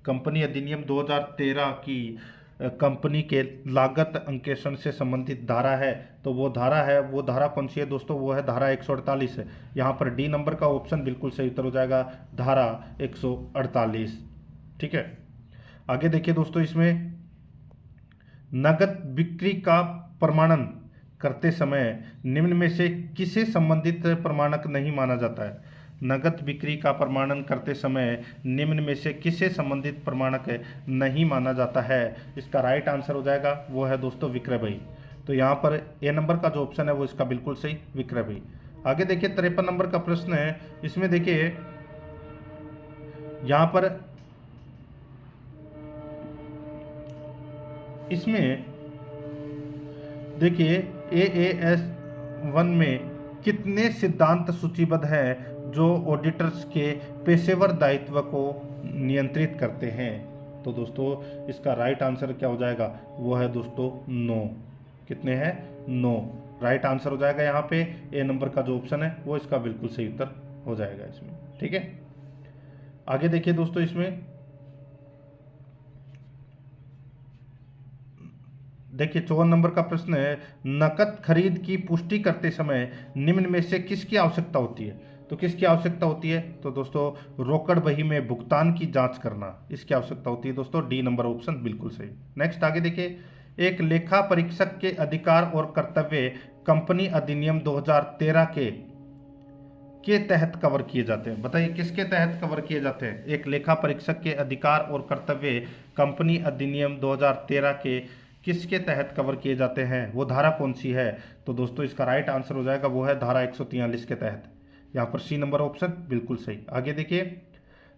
कंपनी अधिनियम 2013 की कंपनी के लागत अंकेक्षण से संबंधित धारा है, तो वो धारा कौन सी है दोस्तों? वो है धारा 148 है। यहाँ पर डी नंबर का ऑप्शन बिल्कुल सही उत्तर हो जाएगा, धारा 148। ठीक है, आगे देखिए दोस्तों, इसमें नगद बिक्री का प्रमाणन करते समय निम्न में से किसे संबंधित प्रमाणक नहीं माना जाता है? नगद बिक्री का प्रमाणन करते समय निम्न में से किसे संबंधित प्रमाणक नहीं माना जाता है? इसका राइट आंसर हो जाएगा वो है दोस्तों विक्रय बही। तो यहाँ पर ए नंबर का जो ऑप्शन है वो इसका बिल्कुल सही विक्रय बही। आगे देखिए 53 नंबर का प्रश्न है। इसमें देखिए यहाँ पर इसमें देखिए AAS 1 में कितने सिद्धांत सूचीबद्ध हैं जो ऑडिटर्स के पेशेवर दायित्व को नियंत्रित करते हैं? तो दोस्तों इसका राइट आंसर क्या हो जाएगा? वो है दोस्तों 9। कितने हैं? 9 राइट आंसर हो जाएगा। यहाँ पे ए नंबर का जो ऑप्शन है वो इसका बिल्कुल सही उत्तर हो जाएगा इसमें। ठीक है, आगे देखिए दोस्तों, इसमें देखिए 54 नंबर का प्रश्न है, नकद खरीद की पुष्टि करते समय निम्न में से किसकी आवश्यकता होती है? तो किसकी आवश्यकता होती है? तो दोस्तों रोकड़ बही में भुगतान की जांच करना, इसकी आवश्यकता होती है दोस्तों। डी नंबर ऑप्शन बिल्कुल सही। नेक्स्ट आगे देखिए, एक लेखा परीक्षक के अधिकार और कर्तव्य कंपनी अधिनियम 2013 के तहत कवर किए जाते हैं। बताइए किसके तहत कवर किए जाते हैं? एक लेखा परीक्षक के अधिकार और कर्तव्य कंपनी अधिनियम 2013 के किसके तहत कवर किए जाते हैं? वो धारा कौन सी है? तो दोस्तों इसका राइट आंसर हो जाएगा वो है धारा 143 के तहत। यहाँ पर सी नंबर ऑप्शन बिल्कुल सही। आगे देखिए,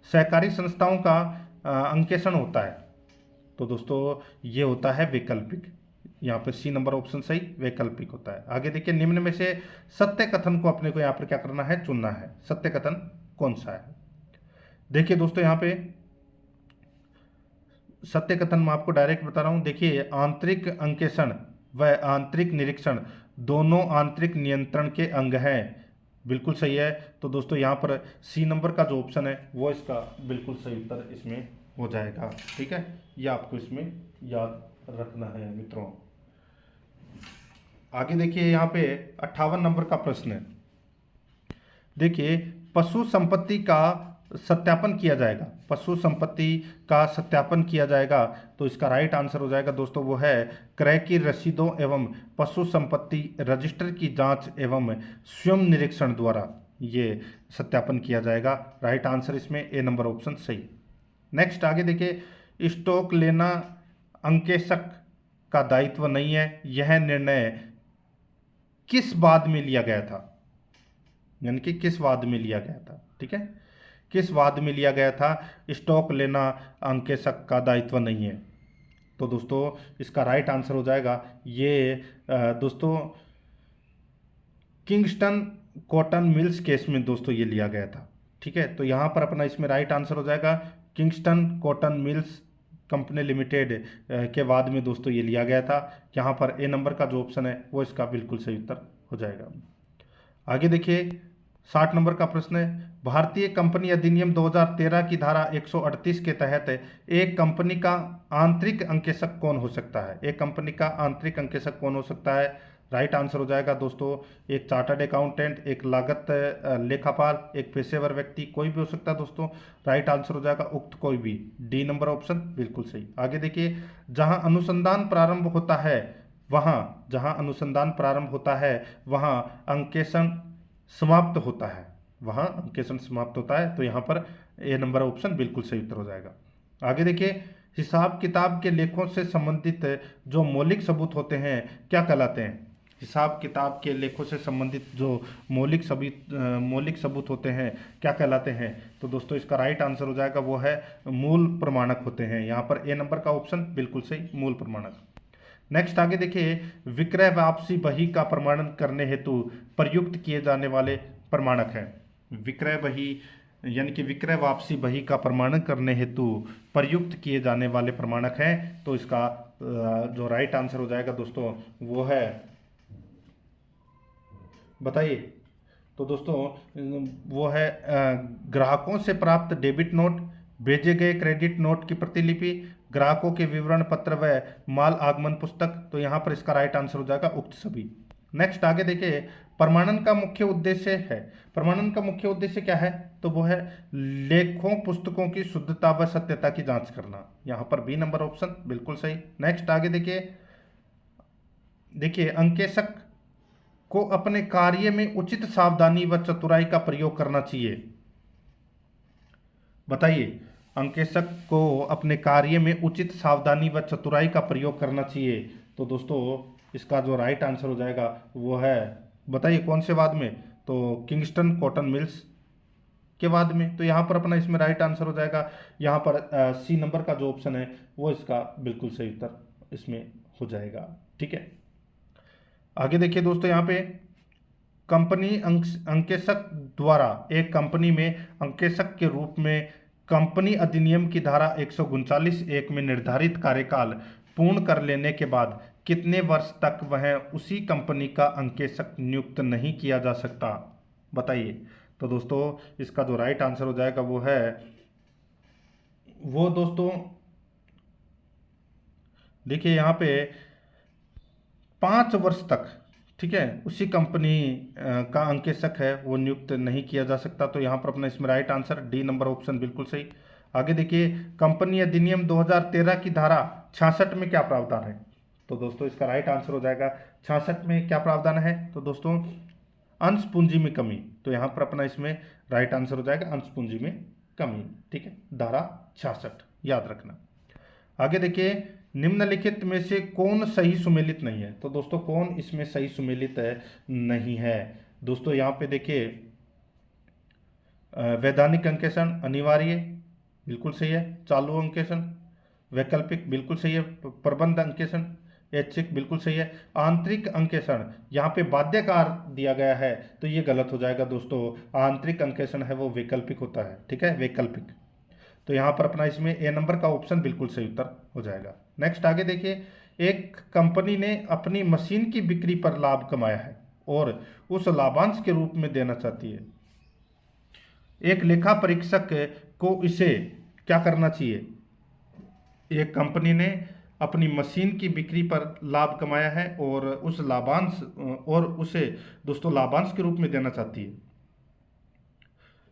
सहकारी संस्थाओं का अंकेक्षण होता है, तो दोस्तों ये होता है वैकल्पिक। यहाँ पर सी नंबर ऑप्शन सही वैकल्पिक होता है। आगे देखिए, निम्न में से सत्य कथन को अपने को यहाँ पर क्या करना है? चुनना है। सत्य कथन कौन सा है? देखिए दोस्तों यहाँ पे सत्य कथन मैं आपको डायरेक्ट बता रहा हूं। देखिए, आंतरिक अंकेक्षण व आंतरिक निरीक्षण दोनों आंतरिक नियंत्रण के अंग हैं। बिल्कुल सही है। तो दोस्तों यहाँ पर सी नंबर का जो ऑप्शन है वो इसका बिल्कुल सही उत्तर इसमें हो जाएगा। ठीक है, ये आपको इसमें याद रखना है मित्रों। आगे देखिए, यहाँ पे 58 नंबर का प्रश्न है। देखिए, पशु संपत्ति का सत्यापन किया जाएगा, पशु संपत्ति का सत्यापन किया जाएगा, तो इसका राइट आंसर हो जाएगा दोस्तों वो है क्रय की रसीदों एवं पशु संपत्ति रजिस्टर की जांच एवं स्वयं निरीक्षण द्वारा ये सत्यापन किया जाएगा। राइट आंसर इसमें ए नंबर ऑप्शन सही। नेक्स्ट आगे देखिए, स्टॉक लेना अंकेक्षक का दायित्व नहीं है, यह निर्णय किस वाद में लिया गया था? यानी कि किस वाद में लिया गया था? ठीक है, किस वाद में लिया गया था? स्टॉक लेना अंकेक्षक का दायित्व नहीं है। तो दोस्तों इसका राइट आंसर हो जाएगा ये दोस्तों किंगस्टन कॉटन मिल्स केस में दोस्तों ये लिया गया था। ठीक है, तो यहाँ पर अपना इसमें राइट आंसर हो जाएगा Kingston cotton mills company limited के वाद में दोस्तों ये लिया गया था। यहाँ पर ए नंबर का जो ऑप्शन है वो इसका बिल्कुल सही उत्तर हो जाएगा। आगे देखिए, 60 नंबर का प्रश्न है, भारतीय कंपनी अधिनियम 2013 की धारा 138 के तहत एक कंपनी का आंतरिक अंकेक्षक कौन हो सकता है? एक कंपनी का आंतरिक अंकेक्षक कौन हो सकता है? राइट आंसर हो जाएगा दोस्तों एक चार्टर्ड अकाउंटेंट, एक लागत लेखापाल, एक पेशेवर व्यक्ति, कोई भी हो सकता है दोस्तों। राइट आंसर हो जाएगा उक्त कोई भी। डी नंबर ऑप्शन बिल्कुल सही। आगे देखिए, जहां अनुसंधान प्रारंभ होता है वहां अंकेक्षण समाप्त होता है, वहां अंकेक्षण समाप्त होता है। तो यहाँ पर ए नंबर ऑप्शन बिल्कुल सही उत्तर हो जाएगा। आगे देखिए, हिसाब किताब के लेखों से संबंधित जो मौलिक सबूत होते हैं क्या कहलाते हैं? हिसाब किताब के लेखों से संबंधित जो मौलिक सबूत होते हैं क्या कहलाते हैं? तो दोस्तों इसका राइट आंसर हो जाएगा वो है मूल प्रमाणक होते हैं। यहाँ पर ए नंबर का ऑप्शन बिल्कुल सही, मूल प्रमाणक। नेक्स्ट आगे देखिए, विक्रय वापसी बही का प्रमाणन करने हेतु प्रयुक्त किए जाने वाले प्रमाणक हैं। विक्रय बही यानी कि विक्रय वापसी बही का प्रमाणन करने हेतु प्रयुक्त किए जाने वाले प्रमाणक हैं। तो इसका जो राइट आंसर हो जाएगा दोस्तों वो है, बताइए। तो दोस्तों वो है ग्राहकों से प्राप्त डेबिट नोट, भेजे गए क्रेडिट नोट की प्रतिलिपि, ग्राहकों के विवरण पत्र व माल आगमन पुस्तक। तो यहाँ पर इसका राइट आंसर हो जाएगा उक्त सभी। नेक्स्ट आगे देखिए, प्रमाणन का मुख्य उद्देश्य है। प्रमाणन का मुख्य उद्देश्य क्या है? तो वो है लेखों पुस्तकों की शुद्धता व सत्यता की जांच करना। यहाँ पर बी नंबर ऑप्शन बिल्कुल सही। नेक्स्ट आगे देखिए अंकेशक को अपने कार्य में उचित सावधानी व चतुराई का प्रयोग करना चाहिए। बताइए, अंकेशक को अपने कार्य में उचित सावधानी व चतुराई का प्रयोग करना चाहिए। तो दोस्तों इसका जो राइट आंसर हो जाएगा वो है, बताइए कौन से वाद में? तो किंगस्टन कॉटन मिल्स के बाद में। तो यहाँ पर अपना इसमें राइट आंसर हो जाएगा यहाँ पर सी नंबर का जो ऑप्शन है वो इसका बिल्कुल सही उत्तर इसमें हो जाएगा। ठीक है, आगे देखिए दोस्तों, यहाँ पे कंपनी अंकेशक द्वारा एक कंपनी में अंकेशक के रूप में कंपनी अधिनियम की धारा 139(1) में निर्धारित कार्यकाल पूर्ण कर लेने के बाद कितने वर्ष तक वह उसी कंपनी का अंकेशक नियुक्त नहीं किया जा सकता? बताइए। तो दोस्तों इसका जो राइट आंसर हो जाएगा वो है, वो दोस्तों देखिए यहाँ पे 5 वर्ष तक, ठीक है, उसी कंपनी का अंकेशक है वो नियुक्त नहीं किया जा सकता। तो यहाँ पर अपना इसमें right answer D number option बिल्कुल सही। आगे देखिए, कंपनी अधिनियम 2013 की धारा 66 में क्या प्रावधान है? तो दोस्तों इसका राइट आंसर हो जाएगा 66 में क्या प्रावधान है? तो दोस्तों अंश पूंजी में कमी। तो यहाँ पर अपना इसमें राइट आंसर हो जाएगा अंश पूंजी में कमी। ठीक है, धारा 66 याद रखना। आगे देखिए, निम्नलिखित में से कौन सही सुमेलित नहीं है? तो दोस्तों कौन इसमें सही सुमेलित नहीं है? दोस्तों यहाँ पे देखिए, वैधानिक अंकेक्षण अनिवार्य बिल्कुल सही है, चालू अंकेक्षण वैकल्पिक बिल्कुल सही है, प्रबंध अंकेक्षण ऐच्छिक बिल्कुल सही है, आंतरिक अंकेक्षण यहाँ पे बाध्यकार दिया गया है तो ये गलत हो जाएगा दोस्तों। आंतरिक अंकेक्षण है वो वैकल्पिक होता है। ठीक है, वैकल्पिक। तो यहाँ पर अपना इसमें ए नंबर का ऑप्शन बिल्कुल सही उत्तर हो जाएगा। नेक्स्ट आगे देखिए, एक कंपनी ने अपनी मशीन की बिक्री पर लाभ कमाया है और उस लाभांश के रूप में देना चाहती है। एक लेखा परीक्षक को इसे क्या करना चाहिए? एक कंपनी ने अपनी मशीन की बिक्री पर लाभ कमाया है और उस लाभांश और उसे दोस्तों लाभांश के रूप में देना चाहती है।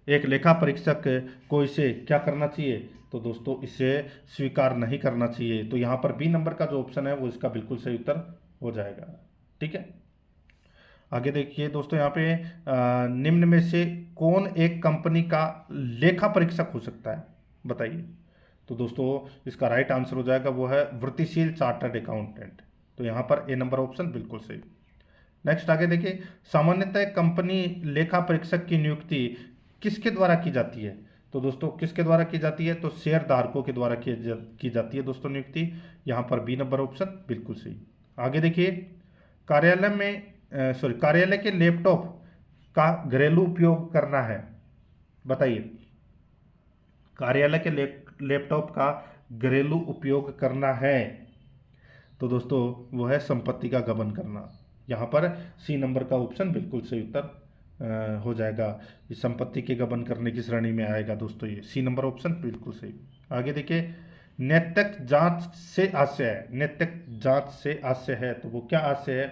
एक लेखा परीक्षक को इसे क्या करना चाहिए? तो दोस्तों इसे स्वीकार नहीं करना चाहिए। तो यहाँ पर बी नंबर का जो ऑप्शन है वो इसका बिल्कुल सही उत्तर हो जाएगा। ठीक है, आगे देखिए दोस्तों, यहाँ पे निम्न में से कौन एक कंपनी का लेखा परीक्षक हो सकता है? बताइए। तो दोस्तों इसका राइट आंसर हो जाएगा वो है वृत्तिशील चार्टर्ड अकाउंटेंट। तो यहाँ पर ए नंबर ऑप्शन बिल्कुल सही। नेक्स्ट आगे देखिए, सामान्यतः कंपनी लेखा परीक्षक की नियुक्ति किसके द्वारा की जाती है? तो दोस्तों किसके द्वारा की जाती है? तो शेयर धारकों के द्वारा की जाती है दोस्तों नियुक्ति। यहाँ पर बी नंबर ऑप्शन बिल्कुल सही। आगे देखिए, कार्यालय के लैपटॉप का घरेलू उपयोग करना है। बताइए, कार्यालय के लैपटॉप का घरेलू उपयोग करना है तो दोस्तों वो है संपत्ति का गबन करना। यहाँ पर सी नंबर का ऑप्शन बिल्कुल सही उत्तर हो जाएगा। इस संपत्ति के गबन करने की श्रेणी में आएगा दोस्तों, ये सी नंबर ऑप्शन बिल्कुल सही। आगे देखिए, नैतिक जांच से आशय है। नैतिक जांच से आशय है तो वो क्या आशय है?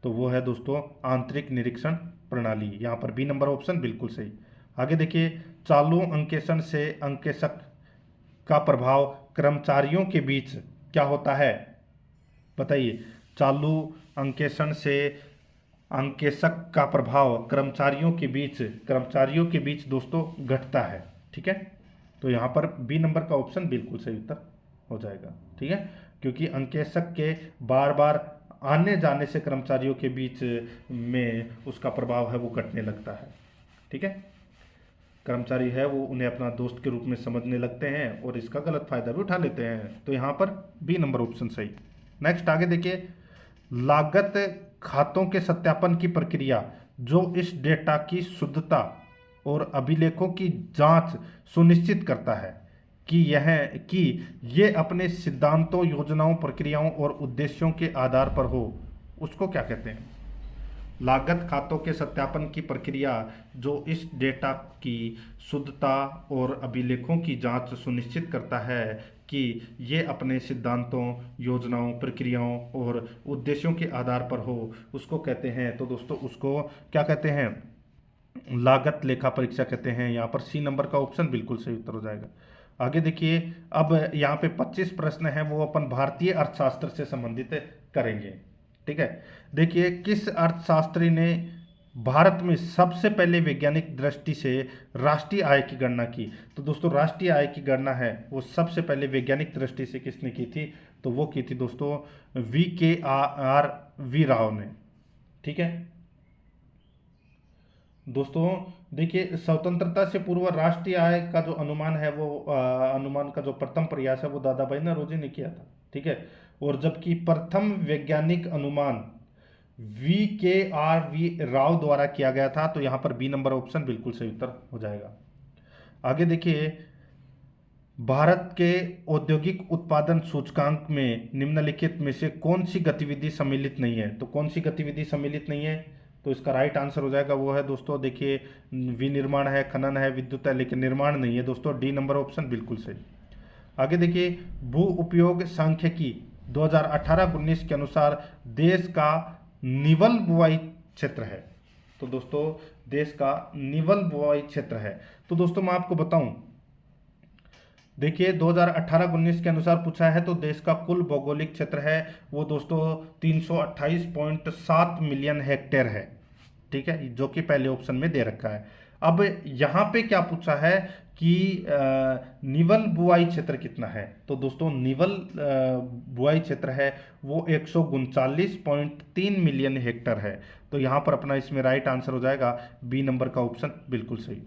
तो वो है दोस्तों आंतरिक निरीक्षण प्रणाली। यहाँ पर बी नंबर ऑप्शन बिल्कुल सही। आगे देखिए, चालू अंकेक्षण से अंकेशक का प्रभाव कर्मचारियों के बीच क्या होता है? बताइए, चालू अंकेक्षण से अंकेशक का प्रभाव कर्मचारियों के बीच दोस्तों घटता है। ठीक है, तो यहाँ पर बी नंबर का ऑप्शन बिल्कुल सही उत्तर हो जाएगा। ठीक है, क्योंकि अंकेशक के बार बार आने जाने से कर्मचारियों के बीच में उसका प्रभाव है वो घटने लगता है। ठीक है, कर्मचारी है वो उन्हें अपना दोस्त के रूप में समझने लगते हैं और इसका गलत फायदा भी उठा लेते हैं। तो यहाँ पर बी नंबर ऑप्शन सही। नेक्स्ट आगे देखिए, लागत खातों के सत्यापन की प्रक्रिया जो इस डेटा की शुद्धता और अभिलेखों की जांच सुनिश्चित करता है कि ये अपने सिद्धांतों, योजनाओं, प्रक्रियाओं और उद्देश्यों के आधार पर हो, उसको क्या कहते हैं? लागत खातों के सत्यापन की प्रक्रिया जो इस डेटा की शुद्धता और अभिलेखों की जांच सुनिश्चित करता है कि ये अपने सिद्धांतों, योजनाओं, प्रक्रियाओं और उद्देश्यों के आधार पर हो, उसको कहते हैं। तो दोस्तों उसको क्या कहते हैं? लागत लेखा परीक्षा कहते हैं। यहाँ पर सी नंबर का ऑप्शन बिल्कुल सही उत्तर हो जाएगा। आगे देखिए, अब यहाँ पे 25 प्रश्न हैं, वो अपन भारतीय अर्थशास्त्र से संबंधित करेंगे। ठीक है, देखिए, किस अर्थशास्त्री ने भारत में सबसे पहले वैज्ञानिक दृष्टि से राष्ट्रीय आय की गणना की? तो दोस्तों राष्ट्रीय आय की गणना है वो सबसे पहले वैज्ञानिक दृष्टि से किसने की थी? तो वो की थी दोस्तों VKR राव ने। ठीक है दोस्तों, देखिए, स्वतंत्रता से पूर्व राष्ट्रीय आय का जो अनुमान है वो अनुमान का जो प्रथम प्रयास है वो दादा भाई नौरोजी ने किया था। ठीक है, और जबकि प्रथम वैज्ञानिक अनुमान VKR राव द्वारा किया गया था। तो यहाँ पर बी नंबर ऑप्शन बिल्कुल सही उत्तर हो जाएगा। आगे देखिए, भारत के औद्योगिक उत्पादन सूचकांक में निम्नलिखित में से कौन सी गतिविधि सम्मिलित नहीं है? तो कौन सी गतिविधि सम्मिलित नहीं है? तो इसका राइट आंसर हो जाएगा वो है दोस्तों, देखिए, विनिर्माण है, खनन है, विद्युत है, लेकिन निर्माण नहीं है दोस्तों। डी नंबर ऑप्शन बिल्कुल सही। आगे देखिए, भू उपयोग सांख्यिकी 2018-19 के अनुसार देश का निवल बुआई क्षेत्र है। तो दोस्तों देश का निवल बुआई क्षेत्र है। तो दोस्तों मैं आपको बताऊं, देखिए 2018-19 के अनुसार पूछा है तो देश का कुल भौगोलिक क्षेत्र है वो दोस्तों 328.7 मिलियन हेक्टेयर है। ठीक है, जो कि पहले ऑप्शन में दे रखा है। अब यहाँ पे क्या पूछा है कि निवल बुआई क्षेत्र कितना है? तो दोस्तों निवल बुआई क्षेत्र है वो 139.3 मिलियन हेक्टेयर है। तो यहाँ पर अपना इसमें राइट आंसर हो जाएगा बी नंबर का ऑप्शन बिल्कुल सही।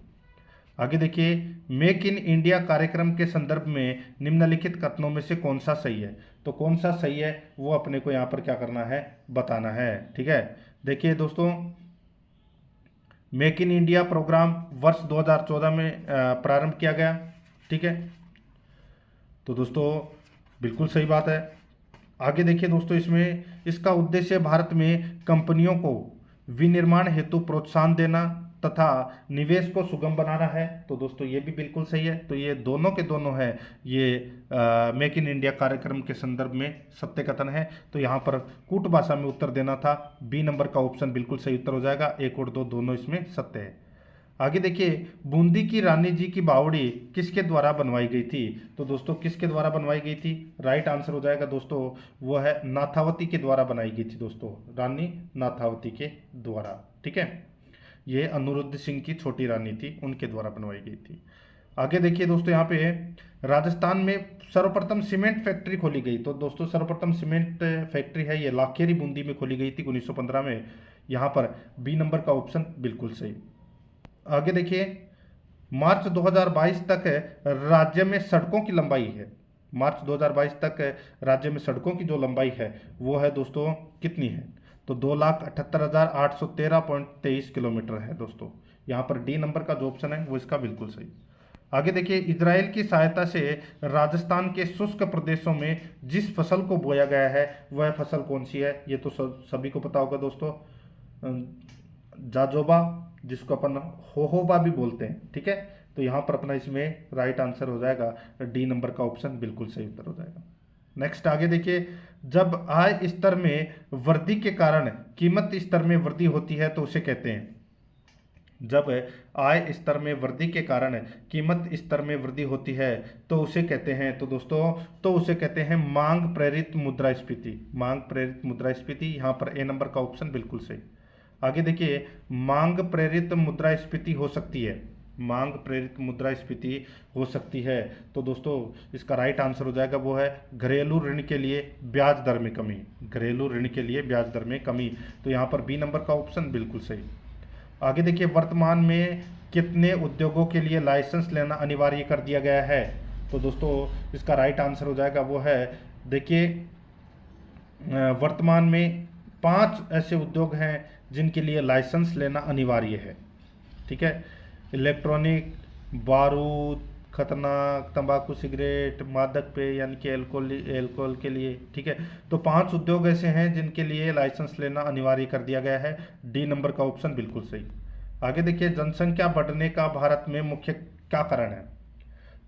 आगे देखिए, मेक इन इंडिया कार्यक्रम के संदर्भ में निम्नलिखित कथनों में से कौन सा सही है? तो कौन सा सही है वो अपने को यहाँ पर क्या करना है, बताना है। ठीक है, देखिए दोस्तों, मेक इन इंडिया प्रोग्राम वर्ष 2014 में प्रारंभ किया गया। ठीक है, तो दोस्तों बिल्कुल सही बात है। आगे देखिए दोस्तों, इसमें इसका उद्देश्य भारत में कंपनियों को विनिर्माण हेतु प्रोत्साहन देना तथा निवेश को सुगम बनाना है। तो दोस्तों ये भी बिल्कुल सही है। तो ये दोनों के दोनों है, ये मेक इन इंडिया कार्यक्रम के संदर्भ में सत्य कथन है। तो यहाँ पर कूट भाषा में उत्तर देना था। बी नंबर का ऑप्शन बिल्कुल सही उत्तर हो जाएगा। एक और दो दोनों इसमें सत्य है। आगे देखिए, बूंदी की रानी जी की बावड़ी किसके द्वारा बनवाई गई थी? तो दोस्तों किसके द्वारा बनवाई गई थी? राइट आंसर हो जाएगा दोस्तों वो है नाथावती के द्वारा बनाई गई थी दोस्तों, रानी नाथावती के द्वारा। ठीक है, ये अनिरुद्ध सिंह की छोटी रानी थी, उनके द्वारा बनवाई गई थी। आगे देखिए दोस्तों, यहाँ पे राजस्थान में सर्वप्रथम सीमेंट फैक्ट्री खोली गई। तो दोस्तों सर्वप्रथम सीमेंट फैक्ट्री है ये लाखेरी बूंदी में खोली गई थी 1915 में। यहाँ पर बी नंबर का ऑप्शन बिल्कुल सही। आगे देखिए, मार्च 2022 तक राज्य में सड़कों की लंबाई है, मार्च 2022 तक राज्य में सड़कों की जो लंबाई है वो है दोस्तों कितनी है? तो 2,78,813.23 किलोमीटर है दोस्तों। यहाँ पर डी नंबर का जो ऑप्शन है वो इसका बिल्कुल सही। आगे देखिए, इजराइल की सहायता से राजस्थान के शुष्क प्रदेशों में जिस फसल को बोया गया है वह फसल कौन सी है? ये तो सभी को पता होगा दोस्तों, जाजोबा, जिसको अपन होहोबा भी बोलते हैं। ठीक है, तो यहाँ पर अपना इसमें राइट आंसर हो जाएगा डी नंबर का ऑप्शन बिल्कुल सही उत्तर हो जाएगा। नेक्स्ट आगे देखिए, जब आय स्तर में वृद्धि के कारण कीमत स्तर में वृद्धि होती है तो उसे कहते हैं, जब आय स्तर में वृद्धि के कारण कीमत स्तर में वृद्धि होती है तो उसे कहते हैं, तो दोस्तों तो उसे कहते हैं मांग प्रेरित मुद्रास्फीति। मांग प्रेरित मुद्रास्फीति, यहाँ पर ए नंबर का ऑप्शन बिल्कुल सही। आगे देखिए, मांग प्रेरित मुद्रास्फीति हो सकती है, मांग प्रेरित मुद्रास्फीति हो सकती है। तो दोस्तों इसका राइट आंसर हो जाएगा वो है घरेलू ऋण के लिए ब्याज दर में कमी, घरेलू ऋण के लिए ब्याज दर में कमी। तो यहाँ पर बी नंबर का ऑप्शन बिल्कुल सही। आगे देखिए, वर्तमान में कितने उद्योगों के लिए लाइसेंस लेना अनिवार्य कर दिया गया है? तो दोस्तों इसका राइट आंसर हो जाएगा वो है, देखिए, वर्तमान में 5 ऐसे उद्योग हैं जिनके लिए लाइसेंस लेना अनिवार्य है। ठीक है, इलेक्ट्रॉनिक, बारूद, खतरनाक, तंबाकू, सिगरेट, मादक पेय यानी कि एल्कोहल के लिए। ठीक है, तो 5 उद्योग ऐसे हैं जिनके लिए लाइसेंस लेना अनिवार्य कर दिया गया है। डी नंबर का ऑप्शन बिल्कुल सही। आगे देखिए, जनसंख्या बढ़ने का भारत में मुख्य क्या कारण है?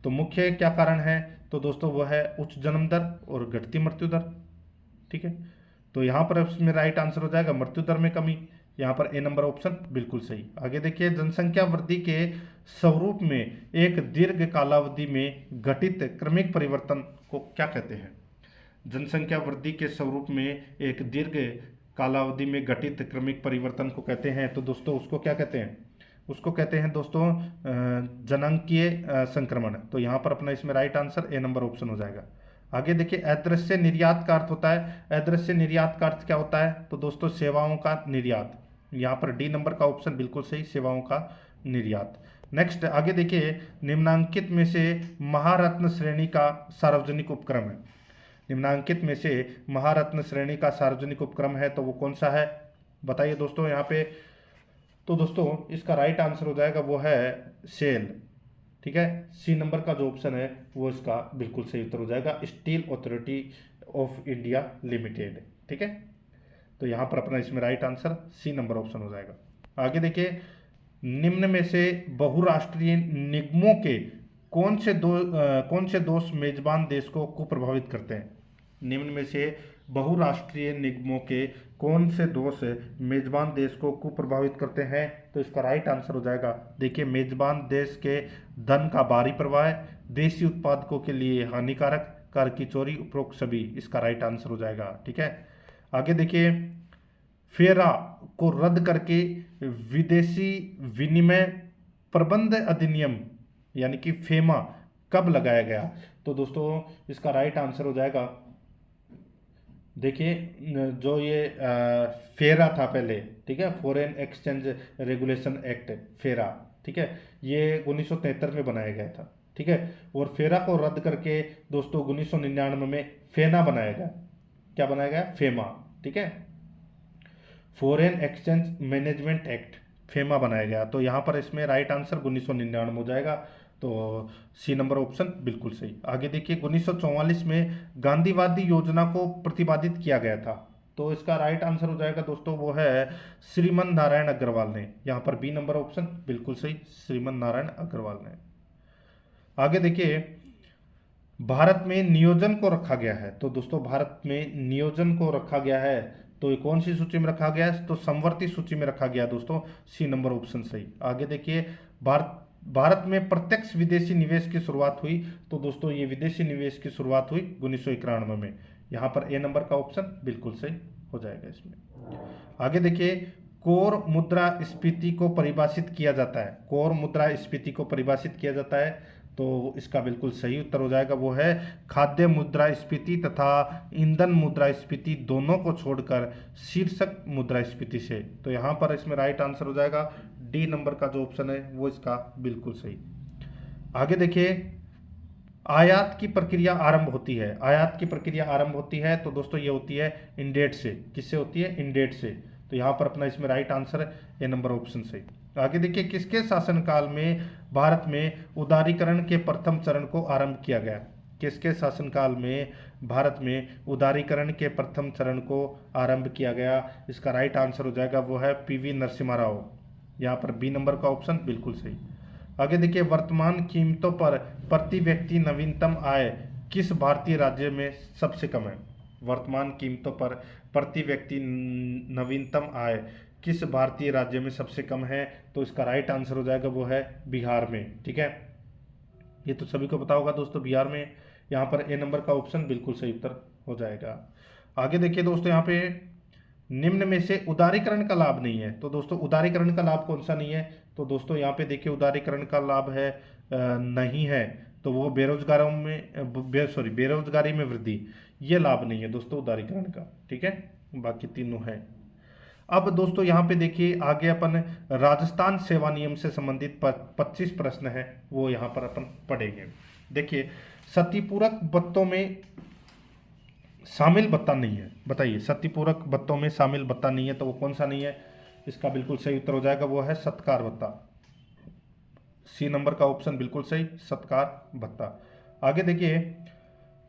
तो मुख्य क्या कारण है? तो दोस्तों वो है उच्च जन्म दर और घटती मृत्यु दर। ठीक है, तो यहाँ पर इसमें राइट आंसर हो जाएगा मृत्यु दर में कमी। यहाँ पर ए नंबर ऑप्शन बिल्कुल सही। आगे देखिए, जनसंख्या वृद्धि के स्वरूप में एक दीर्घ कालावधि में घटित क्रमिक परिवर्तन को क्या कहते हैं? जनसंख्या वृद्धि के स्वरूप में एक दीर्घ कालावधि में घटित क्रमिक परिवर्तन को कहते हैं। तो दोस्तों उसको क्या कहते हैं? उसको कहते हैं दोस्तों जनांकीय संक्रमण। तो यहाँ पर अपना इसमें right answer A number option हो जाएगा। आगे देखिए, अदृश्य निर्यात का अर्थ होता है, अदृश्य निर्यात का अर्थ क्या होता है? तो दोस्तों सेवाओं का निर्यात। यहाँ पर डी नंबर का ऑप्शन बिल्कुल सही, सेवाओं का निर्यात। नेक्स्ट आगे देखिए, निम्नांकित में से महारत्न श्रेणी का सार्वजनिक उपक्रम है। निम्नांकित में से महारत्न श्रेणी का सार्वजनिक उपक्रम है तो वो कौन सा है? बताइए दोस्तों यहाँ पे। तो दोस्तों इसका राइट आंसर हो जाएगा वो है सेल। ठीक है, सी नंबर का जो ऑप्शन है वो इसका बिल्कुल सही उत्तर हो जाएगा, Steel Authority of India Limited. ठीक है, तो यहाँ पर अपना इसमें right answer C number option हो जाएगा। आगे देखिए, निम्न में से बहुराष्ट्रीय निगमों के कौन से दोष मेजबान देश को कुप्रभावित करते हैं? निम्न में से बहुराष्ट्रीय निगमों के कौन से दोष मेजबान देश को कुप्रभावित करते हैं? तो इसका राइट आंसर हो जाएगा, देखिए, मेजबान देश के धन का बाहरी प्रवाह, देशी उत्पादकों के लिए हानिकारक, कर की चोरी, उपरोक्त सभी। इसका राइट आंसर हो जाएगा। ठीक है, आगे देखिए, फेरा को रद्द करके विदेशी विनिमय प्रबंध अधिनियम यानी कि फेमा कब लगाया गया? तो दोस्तों इसका राइट आंसर हो जाएगा, देखिए, जो ये फेरा था पहले, ठीक है, फॉरेन एक्सचेंज रेगुलेशन एक्ट, फेरा, ठीक है, ये 1973 में बनाया गया था। ठीक है, और फेरा को रद्द करके दोस्तों 1999 में फेना बनाया गया। क्या बनाया गया? फेमा। ठीक है, foreign exchange management act, FEMA बनाया गया। तो यहाँ पर इसमें राइट आंसर 1999 हो जाएगा, तो सी नंबर ऑप्शन बिल्कुल सही। आगे देखिए, 1944 में गांधीवादी योजना को प्रतिपादित किया गया था। तो इसका राइट आंसर हो जाएगा दोस्तों वो है श्रीमन नारायण अग्रवाल ने। यहाँ पर बी नंबर ऑप्शन बिल्कुल सही, श्रीमन नारायण अग्रवाल ने। आगे देखिए, भारत में नियोजन को रखा गया है। तो दोस्तों भारत में नियोजन को रखा गया है, तो ये कौन सी सूची में रखा गया है? तो समवर्ती सूची में रखा गया दोस्तों, सी नंबर ऑप्शन सही। आगे देखिए, भारत में प्रत्यक्ष विदेशी निवेश की शुरुआत हुई। तो दोस्तों ये विदेशी निवेश की शुरुआत हुई 1991 में। यहाँ पर ए नंबर का ऑप्शन बिल्कुल सही हो जाएगा इसमें। आगे देखिए, कोर मुद्रास्फीति को परिभाषित किया जाता है, कोर मुद्रास्फीति को परिभाषित किया जाता है, तो इसका बिल्कुल सही उत्तर हो जाएगा वो है खाद्य मुद्रास्फीति तथा ईंधन मुद्रास्फीति दोनों को छोड़कर शीर्षक मुद्रास्फीति से। तो यहाँ पर इसमें राइट आंसर हो जाएगा डी नंबर का जो ऑप्शन है वो इसका बिल्कुल सही। आगे देखिए, आयात की प्रक्रिया आरंभ होती है, आयात की प्रक्रिया आरंभ होती है तो दोस्तों ये होती है इंडेट से। किससे होती है? इंडेट से। तो यहाँ पर अपना इसमें राइट आंसर है ए नंबर ऑप्शन सही। आगे देखिए, किसके शासनकाल में भारत में उदारीकरण के प्रथम चरण को आरंभ किया गया? किसके शासनकाल में भारत में उदारीकरण के प्रथम चरण को आरंभ किया गया? इसका राइट आंसर हो जाएगा वो है पीवी नरसिम्हा राव। यहाँ पर बी नंबर का ऑप्शन बिल्कुल सही। आगे देखिए, वर्तमान कीमतों पर प्रति व्यक्ति नवीनतम आय किस भारतीय राज्य में सबसे कम है? वर्तमान कीमतों पर प्रति व्यक्ति नवीनतम आय किस भारतीय राज्य में सबसे कम है? तो इसका राइट आंसर हो जाएगा वो है बिहार में। ठीक है, ये तो सभी को पता होगा दोस्तों, बिहार में। यहाँ पर ए नंबर का ऑप्शन बिल्कुल सही उत्तर हो जाएगा। आगे देखिए दोस्तों, यहाँ पे निम्न में से उदारीकरण का लाभ नहीं है। तो दोस्तों उदारीकरण का लाभ कौन सा नहीं है? तो दोस्तों यहाँ पे देखिए, उदारीकरण का लाभ है नहीं है, तो वो बेरोजगारों में बेरोजगारी में वृद्धि, ये लाभ नहीं है दोस्तों उदारीकरण का। ठीक है, बाकी तीनों है। अब दोस्तों यहाँ पे देखिए, आगे अपन राजस्थान सेवा नियम से संबंधित 25 प्रश्न है वो यहाँ पर अपन पढ़ेंगे। देखिए, सतीपूरक बत्तों में शामिल बत्ता नहीं है, बताइए, सतीपूरक बत्तों में शामिल बत्ता नहीं है तो वो कौन सा नहीं है? इसका बिल्कुल सही उत्तर हो जाएगा वो है सत्कार बत्ता। सी नंबर का ऑप्शन बिल्कुल सही, सत्कार भत्ता। आगे देखिए,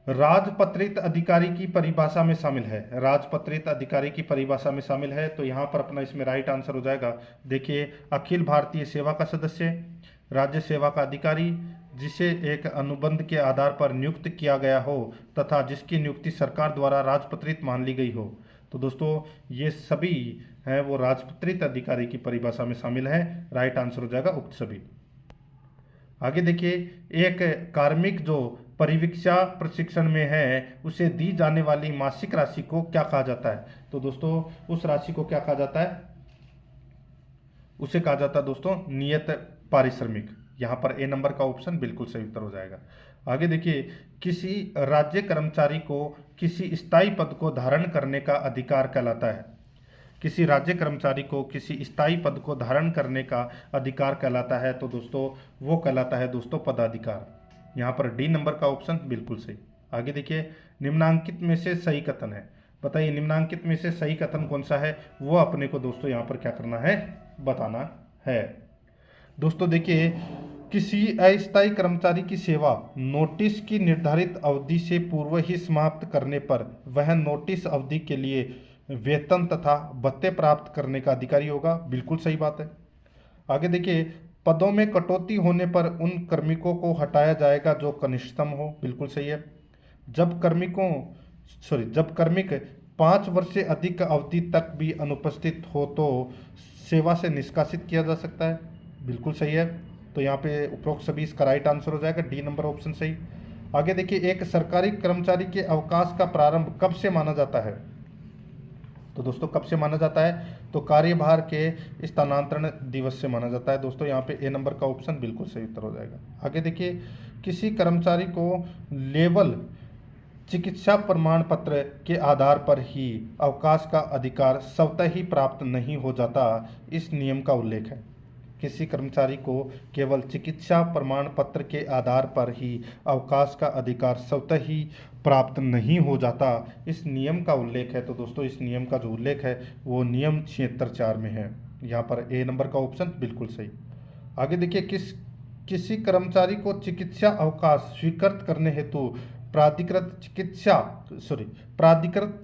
राजपत्रित अधिकारी की परिभाषा में शामिल है। राजपत्रित अधिकारी की परिभाषा में शामिल है, तो यहाँ पर अपना इसमें राइट आंसर हो जाएगा। देखिए, अखिल भारतीय सेवा का सदस्य, राज्य सेवा का अधिकारी, जिसे एक अनुबंध के आधार पर नियुक्त किया गया हो तथा जिसकी नियुक्ति सरकार द्वारा राजपत्रित मान ली गई हो। तो दोस्तों ये सभी हैं वो राजपत्रित अधिकारी की परिभाषा में शामिल है। राइट आंसर हो जाएगा उक्त सभी। आगे देखिए, एक कार्मिक जो परिवीक्षा प्रशिक्षण में है उसे दी जाने वाली मासिक राशि को क्या कहा जाता है। तो दोस्तों उस राशि को क्या कहा जाता है, उसे कहा जाता है दोस्तों नियत पारिश्रमिक। यहाँ पर ए नंबर का ऑप्शन बिल्कुल सही उत्तर हो जाएगा। आगे देखिए, किसी राज्य कर्मचारी को किसी स्थायी पद को धारण करने का अधिकार कहलाता है। किसी राज्य कर्मचारी को किसी स्थायी पद को धारण करने का अधिकार कहलाता है, तो दोस्तों वो कहलाता है दोस्तों पदाधिकार। यहाँ पर डी नंबर का ऑप्शन बिल्कुल सही। आगे देखिए, निम्नांकित में से सही कथन है। बताइए निम्नांकित में से सही कथन कौन सा है, वो अपने को दोस्तों यहाँ पर क्या करना है, बताना है। दोस्तों देखिए, किसी अस्थायी कर्मचारी की सेवा नोटिस की निर्धारित अवधि से पूर्व ही समाप्त करने पर वह नोटिस अवधि के लिए वेतन तथा भत्ते प्राप्त करने का अधिकारी होगा। बिल्कुल सही बात है। आगे देखिए, पदों में कटौती होने पर उन कार्मिकों को हटाया जाएगा जो कनिष्ठतम हो। बिल्कुल सही है। जब कार्मिक 5 वर्ष से अधिक अवधि तक भी अनुपस्थित हो तो सेवा से निष्कासित किया जा सकता है। बिल्कुल सही है। तो यहाँ पे उपरोक्त सभी इसका राइट आंसर हो जाएगा, डी नंबर ऑप्शन सही। आगे देखिए, एक सरकारी कर्मचारी के अवकाश का प्रारंभ कब से माना जाता है। तो दोस्तों कब से माना जाता है, तो कार्यभार के स्थानांतरण दिवस से माना जाता है। दोस्तों यहाँ पे ए नंबर का ऑप्शन बिल्कुल सही उत्तर हो जाएगा। आगे देखिए, किसी कर्मचारी को लेवल चिकित्सा प्रमाण पत्र के आधार पर ही अवकाश का अधिकार स्वतः ही प्राप्त नहीं हो जाता, इस नियम का उल्लेख है। किसी कर्मचारी को केवल चिकित्सा प्रमाण पत्र के आधार पर ही अवकाश का अधिकार स्वतः ही प्राप्त नहीं हो जाता, इस नियम का उल्लेख है। तो दोस्तों इस नियम का जो उल्लेख है वो नियम 76(4) में है। यहाँ पर ए नंबर का ऑप्शन बिल्कुल सही। आगे देखिए, किसी कर्मचारी को चिकित्सा अवकाश स्वीकृत करने हेतु प्राधिकृत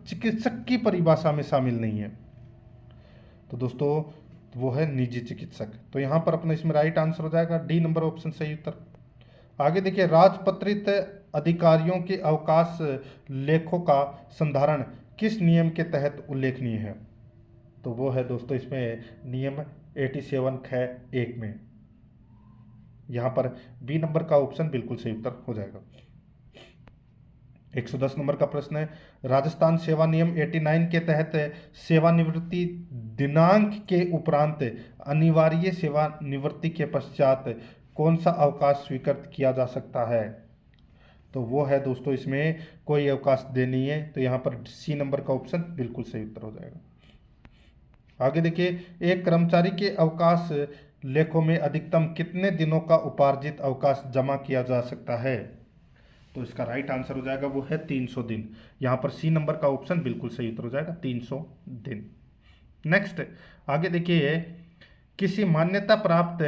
चिकित्सक की परिभाषा में शामिल नहीं है। तो दोस्तों वो है निजी चिकित्सक। तो यहाँ पर अपना इसमें राइट आंसर हो जाएगा, डी नंबर ऑप्शन सही उत्तर। आगे देखिए, राजपत्रित अधिकारियों के अवकाश लेखों का संधारण किस नियम के तहत उल्लेखनीय है। तो वो है दोस्तों इसमें नियम 87 ख 1 में। यहाँ पर बी नंबर का ऑप्शन बिल्कुल सही उत्तर हो जाएगा। 110 नंबर का प्रश्न है, राजस्थान सेवा नियम 89 के तहत सेवानिवृत्ति दिनांक के उपरांत अनिवार्य सेवानिवृत्ति के पश्चात कौन सा अवकाश स्वीकृत किया जा सकता है। तो वो है दोस्तों इसमें कोई अवकाश देनी है। तो यहाँ पर सी नंबर का ऑप्शन बिल्कुल सही उत्तर हो जाएगा। आगे देखिए, एक कर्मचारी के अवकाश लेखों में अधिकतम कितने दिनों का उपार्जित अवकाश जमा किया जा सकता है। तो इसका राइट आंसर हो जाएगा वो है 300 दिन। यहाँ पर सी नंबर का ऑप्शन बिल्कुल सही उत्तर हो जाएगा, 300 दिन। नेक्स्ट आगे देखिए, किसी मान्यता प्राप्त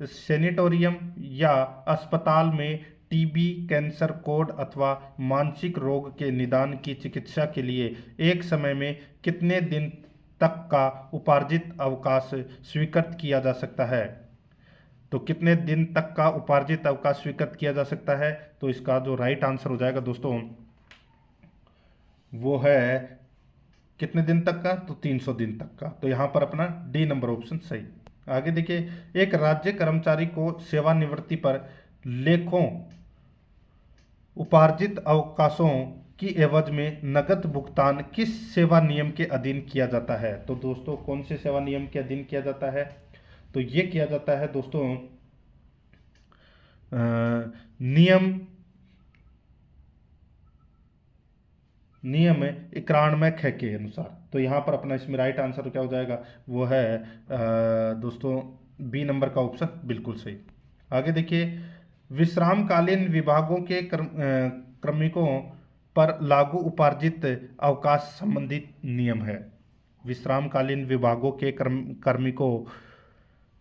सैनिटोरियम या अस्पताल में टीबी, कैंसर, कोढ़ अथवा मानसिक रोग के निदान की चिकित्सा के लिए एक समय में कितने दिन तक का उपार्जित अवकाश स्वीकृत किया जा सकता है। तो कितने दिन तक का उपार्जित अवकाश स्वीकृत किया जा सकता है। तो इसका जो राइट आंसर हो जाएगा दोस्तों वो है कितने दिन तक का, तो 300 दिन तक का। तो यहाँ पर अपना डी नंबर ऑप्शन सही। आगे देखिए, एक राज्य कर्मचारी को सेवानिवृत्ति पर लेखों उपार्जित अवकाशों की एवज में नगद भुगतान किस सेवा नियम के अधीन किया जाता है। तो दोस्तों कौन से सेवा नियम के अधीन किया जाता है, तो ये किया जाता है दोस्तों नियम 91 ख के अनुसार। तो यहाँ पर अपना इसमें राइट आंसर क्या हो जाएगा, वो है दोस्तों बी नंबर का ऑप्शन बिल्कुल सही। आगे देखिए, विश्रामकालीन विभागों के कार्मिकों पर लागू उपार्जित अवकाश संबंधित नियम है। विश्रामकालीन विभागों के कार्मिकों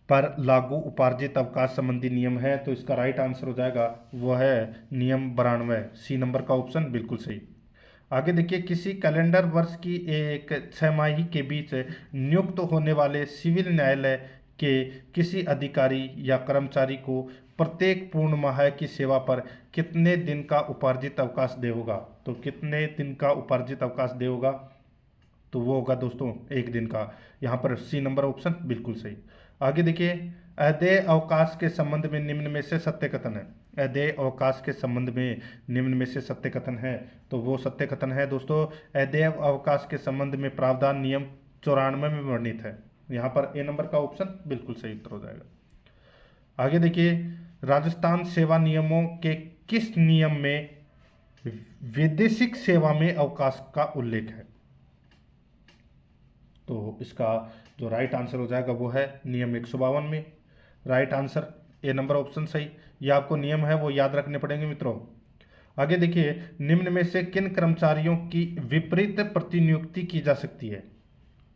पर लागू उपार्जित अवकाश संबंधी नियम है। तो इसका राइट आंसर हो जाएगा वो है नियम 92, सी नंबर का ऑप्शन बिल्कुल सही। आगे देखिए, किसी कैलेंडर वर्ष की एक छमाही के बीच नियुक्त होने वाले सिविल न्यायालय के किसी अधिकारी या कर्मचारी को प्रत्येक पूर्ण माह की सेवा पर कितने दिन का उपार्जित अवकाश दे होगा। तो कितने दिन का उपार्जित अवकाश दे होगा, तो वो होगा दोस्तों 1 दिन का। यहाँ पर सी नंबर ऑप्शन बिल्कुल सही। आगे देखिए, अदेय अवकाश के संबंध में निम्न में से सत्य कथन है। अदेय अवकाश के संबंध में निम्न में से सत्य कथन है, तो वो सत्य कथन है दोस्तों, अदेय अवकाश के संबंध में प्रावधान नियम 94 में वर्णित है। यहाँ पर ए नंबर का ऑप्शन बिल्कुल सही उत्तर हो जाएगा। आगे देखिए, राजस्थान सेवा नियमों के किस नियम में वैदेशिक सेवा में अवकाश का उल्लेख है। तो इसका जो राइट आंसर हो जाएगा वो है नियम 152 में। Right answer A number option सही। ये आपको नियम है वो याद रखने पड़ेंगे मित्रों। आगे देखिए, निम्न में से किन कर्मचारियों की विपरीत प्रतिनियुक्ति की जा सकती है।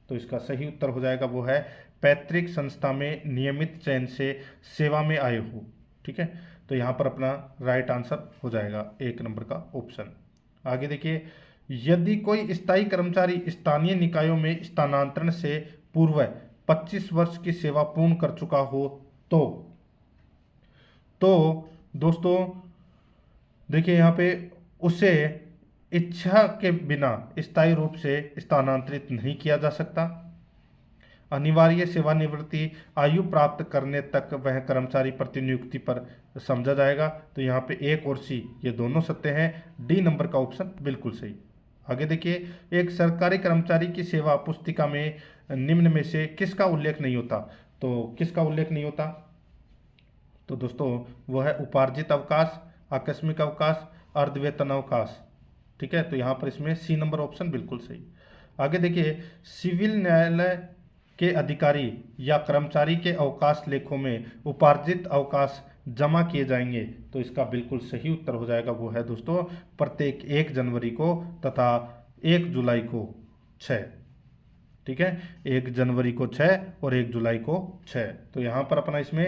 तो इसका सही उत्तर हो जाएगा वो है पैतृक संस्था में नियमित चयन से सेवा में आए हो। ठीक है, तो यहाँ पर अपना राइट आंसर हो जाएगा 1 नंबर का ऑप्शन। आगे देखिए, यदि कोई स्थायी कर्मचारी स्थानीय निकायों में स्थानांतरण से पूर्व 25 वर्ष की सेवा पूर्ण कर चुका हो तो दोस्तों देखिए, यहाँ पे उसे इच्छा के बिना स्थायी रूप से स्थानांतरित नहीं किया जा सकता। अनिवार्य सेवानिवृत्ति आयु प्राप्त करने तक वह कर्मचारी प्रतिनियुक्ति पर समझा जाएगा। तो यहाँ पे एक और सी ये दोनों सत्य हैं। डी नंबर का ऑप्शन बिल्कुल सही। आगे देखिए, एक सरकारी कर्मचारी की सेवा पुस्तिका में निम्न में से किसका उल्लेख नहीं होता। तो किसका उल्लेख नहीं होता, तो दोस्तों वो है उपार्जित अवकाश, आकस्मिक अवकाश, अर्धवेतन अवकाश। ठीक है, तो यहाँ पर इसमें सी नंबर ऑप्शन बिल्कुल सही। आगे देखिए, सिविल न्यायालय के अधिकारी या कर्मचारी के अवकाश लेखों में उपार्जित अवकाश जमा किए जाएंगे। तो इसका बिल्कुल सही उत्तर हो जाएगा वो है दोस्तों प्रत्येक 1 जनवरी को तथा 1 जुलाई को 6। ठीक है, 1 जनवरी को 6 और 1 जुलाई को 6। तो यहाँ पर अपना इसमें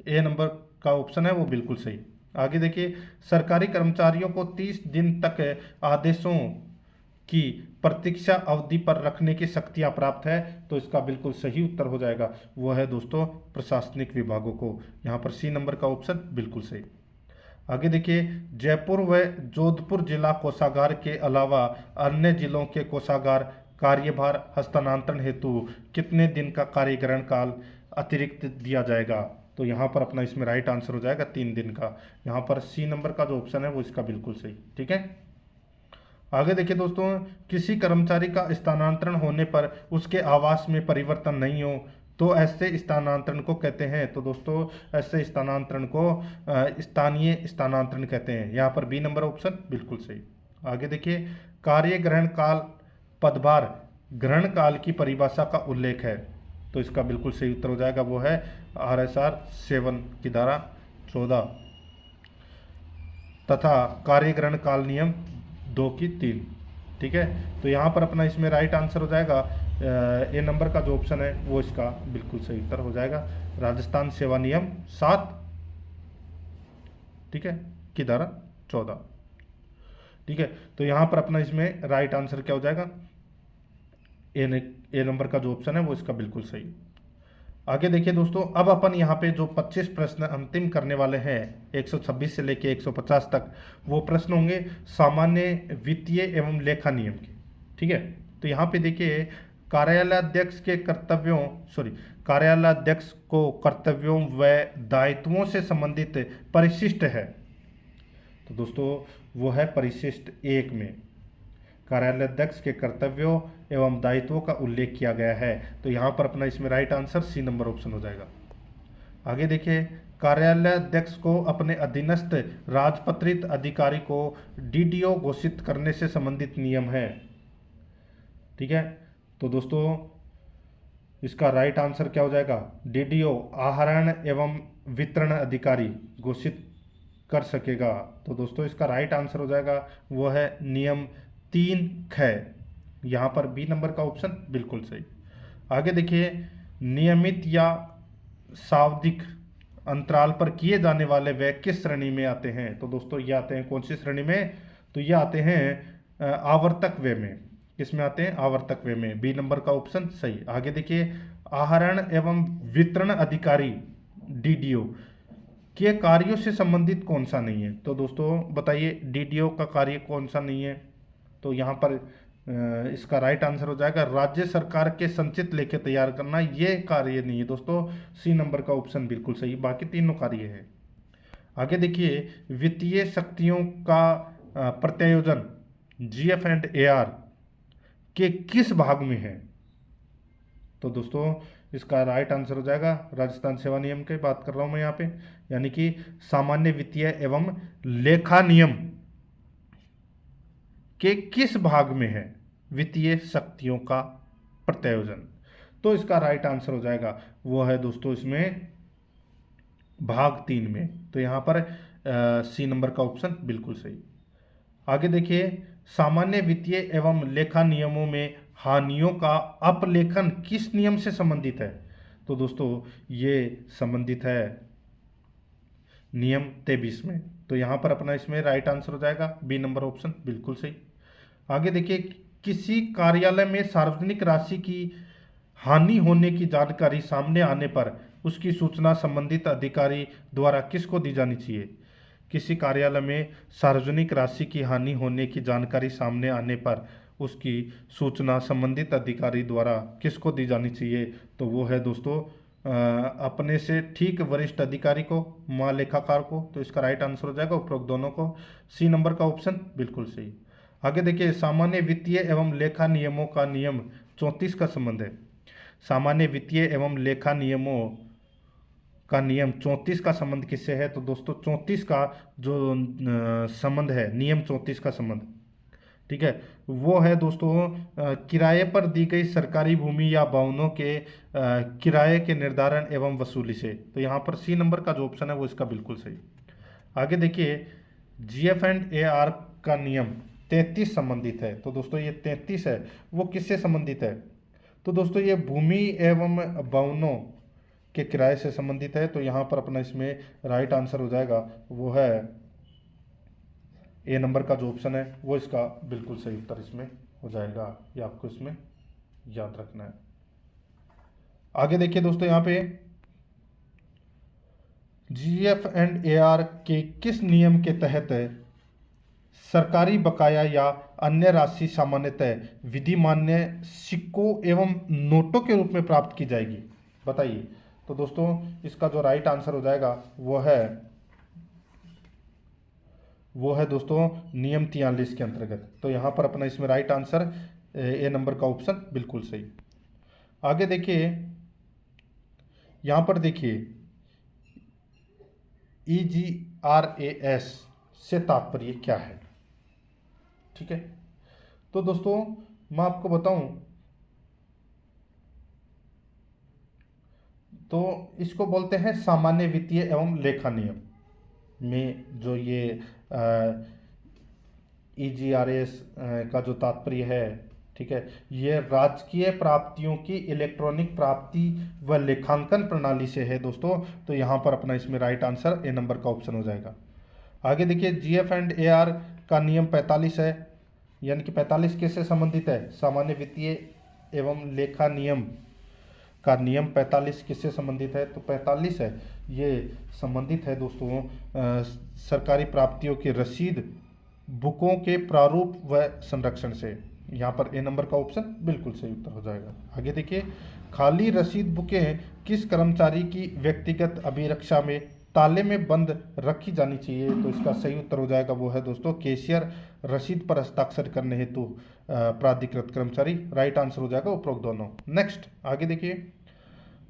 ए नंबर का ऑप्शन है वो बिल्कुल सही। आगे देखिए, सरकारी कर्मचारियों को 30 दिन तक आदेशों की प्रतीक्षा अवधि पर रखने की शक्तियां प्राप्त है। तो इसका बिल्कुल सही उत्तर हो जाएगा वो है दोस्तों प्रशासनिक विभागों को। यहाँ पर सी नंबर का ऑप्शन बिल्कुल सही। आगे देखिए, जयपुर व जोधपुर जिला कोषागार के अलावा अन्य जिलों के कोषागार कार्यभार हस्तांतरण हेतु कितने दिन का कार्यग्रहण काल अतिरिक्त दिया जाएगा। तो यहाँ पर अपना इसमें राइट आंसर हो जाएगा 3 दिन का। यहाँ पर सी नंबर का जो ऑप्शन है वो इसका बिल्कुल सही। ठीक है, आगे देखिए दोस्तों, किसी कर्मचारी का स्थानांतरण होने पर उसके आवास में परिवर्तन नहीं हो तो ऐसे स्थानांतरण को कहते हैं। तो दोस्तों ऐसे स्थानांतरण को स्थानीय स्थानांतरण कहते हैं। यहाँ पर बी नंबर ऑप्शन बिल्कुल सही। आगे देखिए, कार्य ग्रहण काल पदभार ग्रहण काल की परिभाषा का उल्लेख है। तो इसका बिल्कुल सही उत्तर हो जाएगा वो है RSR 7 की धारा 14 तथा कार्यग्रहण काल नियम 2 की 3। ठीक है, तो यहाँ पर अपना इसमें राइट आंसर हो जाएगा ए नंबर का जो ऑप्शन है वो इसका बिल्कुल सही उत्तर हो जाएगा राजस्थान सेवा नियम 7। ठीक है, की धारा 14। ठीक है, तो यहाँ पर अपना इसमें राइट आंसर क्या हो जाएगा, ए नंबर का जो ऑप्शन है वो इसका बिल्कुल सही। आगे देखिए दोस्तों, अब अपन यहाँ पे जो 25 प्रश्न अंतिम करने वाले हैं 126 से लेके 150 तक, वो प्रश्न होंगे सामान्य वित्तीय एवं लेखा नियम के। ठीक है, तो यहाँ पे देखिए, कार्यालयाध्यक्ष को कर्तव्यों व दायित्वों से संबंधित परिशिष्ट है। तो दोस्तों वो है परिशिष्ट 1 में कार्यालयाध्यक्ष के कर्तव्यों एवं दायित्वों का उल्लेख किया गया है। तो यहाँ पर अपना इसमें right answer C number option हो जाएगा। आगे देखिए, कार्यालयाध्यक्ष को अपने अधीनस्थ राजपत्रित अधिकारी को DDO घोषित करने से संबंधित नियम है। ठीक है, तो दोस्तों इसका राइट आंसर क्या हो जाएगा, DDO आहरण एवं वितरण अधिकारी घोषित कर सकेगा। तो दोस्तों इसका राइट आंसर हो जाएगा वो है नियम 3 ख। यहाँ पर बी नंबर का ऑप्शन बिल्कुल सही। आगे देखिए, नियमित या सावधिक अंतराल पर किए जाने वाले व्यय किस श्रेणी में आते हैं? तो दोस्तों ये आते हैं कौन सी श्रेणी में? तो ये आते हैं आवर्तक व्यय में। किसमें आते हैं? आवर्तक व्यय में। बी नंबर का ऑप्शन सही। आगे देखिए, आहरण एवं वितरण अधिकारी डीडीओ के कार्यों से संबंधित कौन सा नहीं है? तो दोस्तों बताइए डीडीओ का कार्य कौन सा नहीं है? तो यहाँ पर इसका राइट आंसर हो जाएगा राज्य सरकार के संचित लेखे तैयार करना, ये कार्य नहीं है दोस्तों। सी नंबर का ऑप्शन बिल्कुल सही, बाकी तीनों कार्य है। आगे देखिए, वित्तीय शक्तियों का प्रत्यायोजन जीएफ एंड एआर के किस भाग में है? तो दोस्तों इसका राइट आंसर हो जाएगा राजस्थान सेवा नियम की बात कर रहा हूं मैं यहाँ पे, यानी कि सामान्य वित्तीय एवं लेखा नियम के किस भाग में है वित्तीय शक्तियों का प्रत्यायोजन? तो इसका राइट आंसर हो जाएगा वो है दोस्तों इसमें भाग 3 में। तो यहाँ पर सी नंबर का ऑप्शन बिल्कुल सही। आगे देखिए, सामान्य वित्तीय एवं लेखा नियमों में हानियों का अपलेखन किस नियम से संबंधित है? तो दोस्तों ये संबंधित है नियम 23 में। तो यहाँ पर अपना इसमें राइट आंसर हो जाएगा बी नंबर ऑप्शन बिल्कुल सही। आगे देखिए, किसी कार्यालय में सार्वजनिक राशि की हानि होने की जानकारी सामने आने पर उसकी सूचना संबंधित अधिकारी द्वारा किसको दी जानी चाहिए? किसी कार्यालय में सार्वजनिक राशि की हानि होने की जानकारी सामने आने पर उसकी सूचना संबंधित अधिकारी द्वारा किसको दी जानी चाहिए? तो वो है दोस्तों अपने से ठीक वरिष्ठ अधिकारी को, महालेखाकार को। तो इसका राइट आंसर हो जाएगा उपरोक्त दोनों को। सी नंबर का ऑप्शन बिल्कुल सही। आगे देखिए, सामान्य वित्तीय एवं लेखा नियमों का नियम 34 का संबंध है। सामान्य वित्तीय एवं लेखा नियमों का नियम 34 का संबंध किससे है? तो दोस्तों 34 का जो संबंध है, नियम 34 का संबंध, ठीक है, वो है दोस्तों किराए पर दी गई सरकारी भूमि या भवनों के किराए के निर्धारण एवं वसूली से। तो यहाँ पर सी नंबर का जो ऑप्शन है वो इसका बिल्कुल सही। आगे देखिए, जीएफ एंड एआर का नियम 33 संबंधित है। तो दोस्तों ये 33 है वो किससे संबंधित है? तो दोस्तों ये भूमि एवं भवनों के किराए से संबंधित है। तो यहाँ पर अपना इसमें राइट आंसर हो जाएगा वो है ए नंबर का जो ऑप्शन है वो इसका बिल्कुल सही उत्तर इसमें हो जाएगा। ये आपको इसमें याद रखना है। आगे देखिए दोस्तों, यहाँ पे जीएफ एंड एआर के किस नियम के तहत सरकारी बकाया या अन्य राशि सामान्यतः विधिमान्य सिक्कों एवं नोटों के रूप में प्राप्त की जाएगी? बताइए। तो दोस्तों इसका जो राइट आंसर हो जाएगा वो है दोस्तों नियम 43 के अंतर्गत। तो यहाँ पर अपना इसमें राइट आंसर ए नंबर का ऑप्शन बिल्कुल सही। आगे देखिए, यहाँ पर देखिए EGRAS से तात्पर्य क्या है? ठीक है, तो दोस्तों मैं आपको बताऊं तो इसको बोलते हैं सामान्य वित्तीय एवं लेखा नियम में जो ये EGRAS का जो तात्पर्य है, ठीक है, ये राजकीय प्राप्तियों की इलेक्ट्रॉनिक प्राप्ति व लेखांकन प्रणाली से है दोस्तों। तो यहाँ पर अपना इसमें राइट आंसर ए नंबर का ऑप्शन हो जाएगा। आगे देखिए, जीएफ एंड एआर का नियम 45 है, यानी कि 45 किससे संबंधित है? सामान्य वित्तीय एवं लेखा नियम का नियम 45 किससे संबंधित है? तो 45 है ये संबंधित है दोस्तों सरकारी प्राप्तियों की रसीद बुकों के प्रारूप व संरक्षण से। यहाँ पर ए नंबर का ऑप्शन बिल्कुल सही उत्तर हो जाएगा। आगे देखिए, खाली रसीद बुकें किस कर्मचारी की व्यक्तिगत अभिरक्षा में ताले में बंद रखी जानी चाहिए? तो इसका सही उत्तर हो जाएगा वो है दोस्तों कैशियर रसीद पर हस्ताक्षर करने हेतु प्राधिकृत कर्मचारी। राइट आंसर हो जाएगा उपरोक्त दोनों। नेक्स्ट आगे देखिए,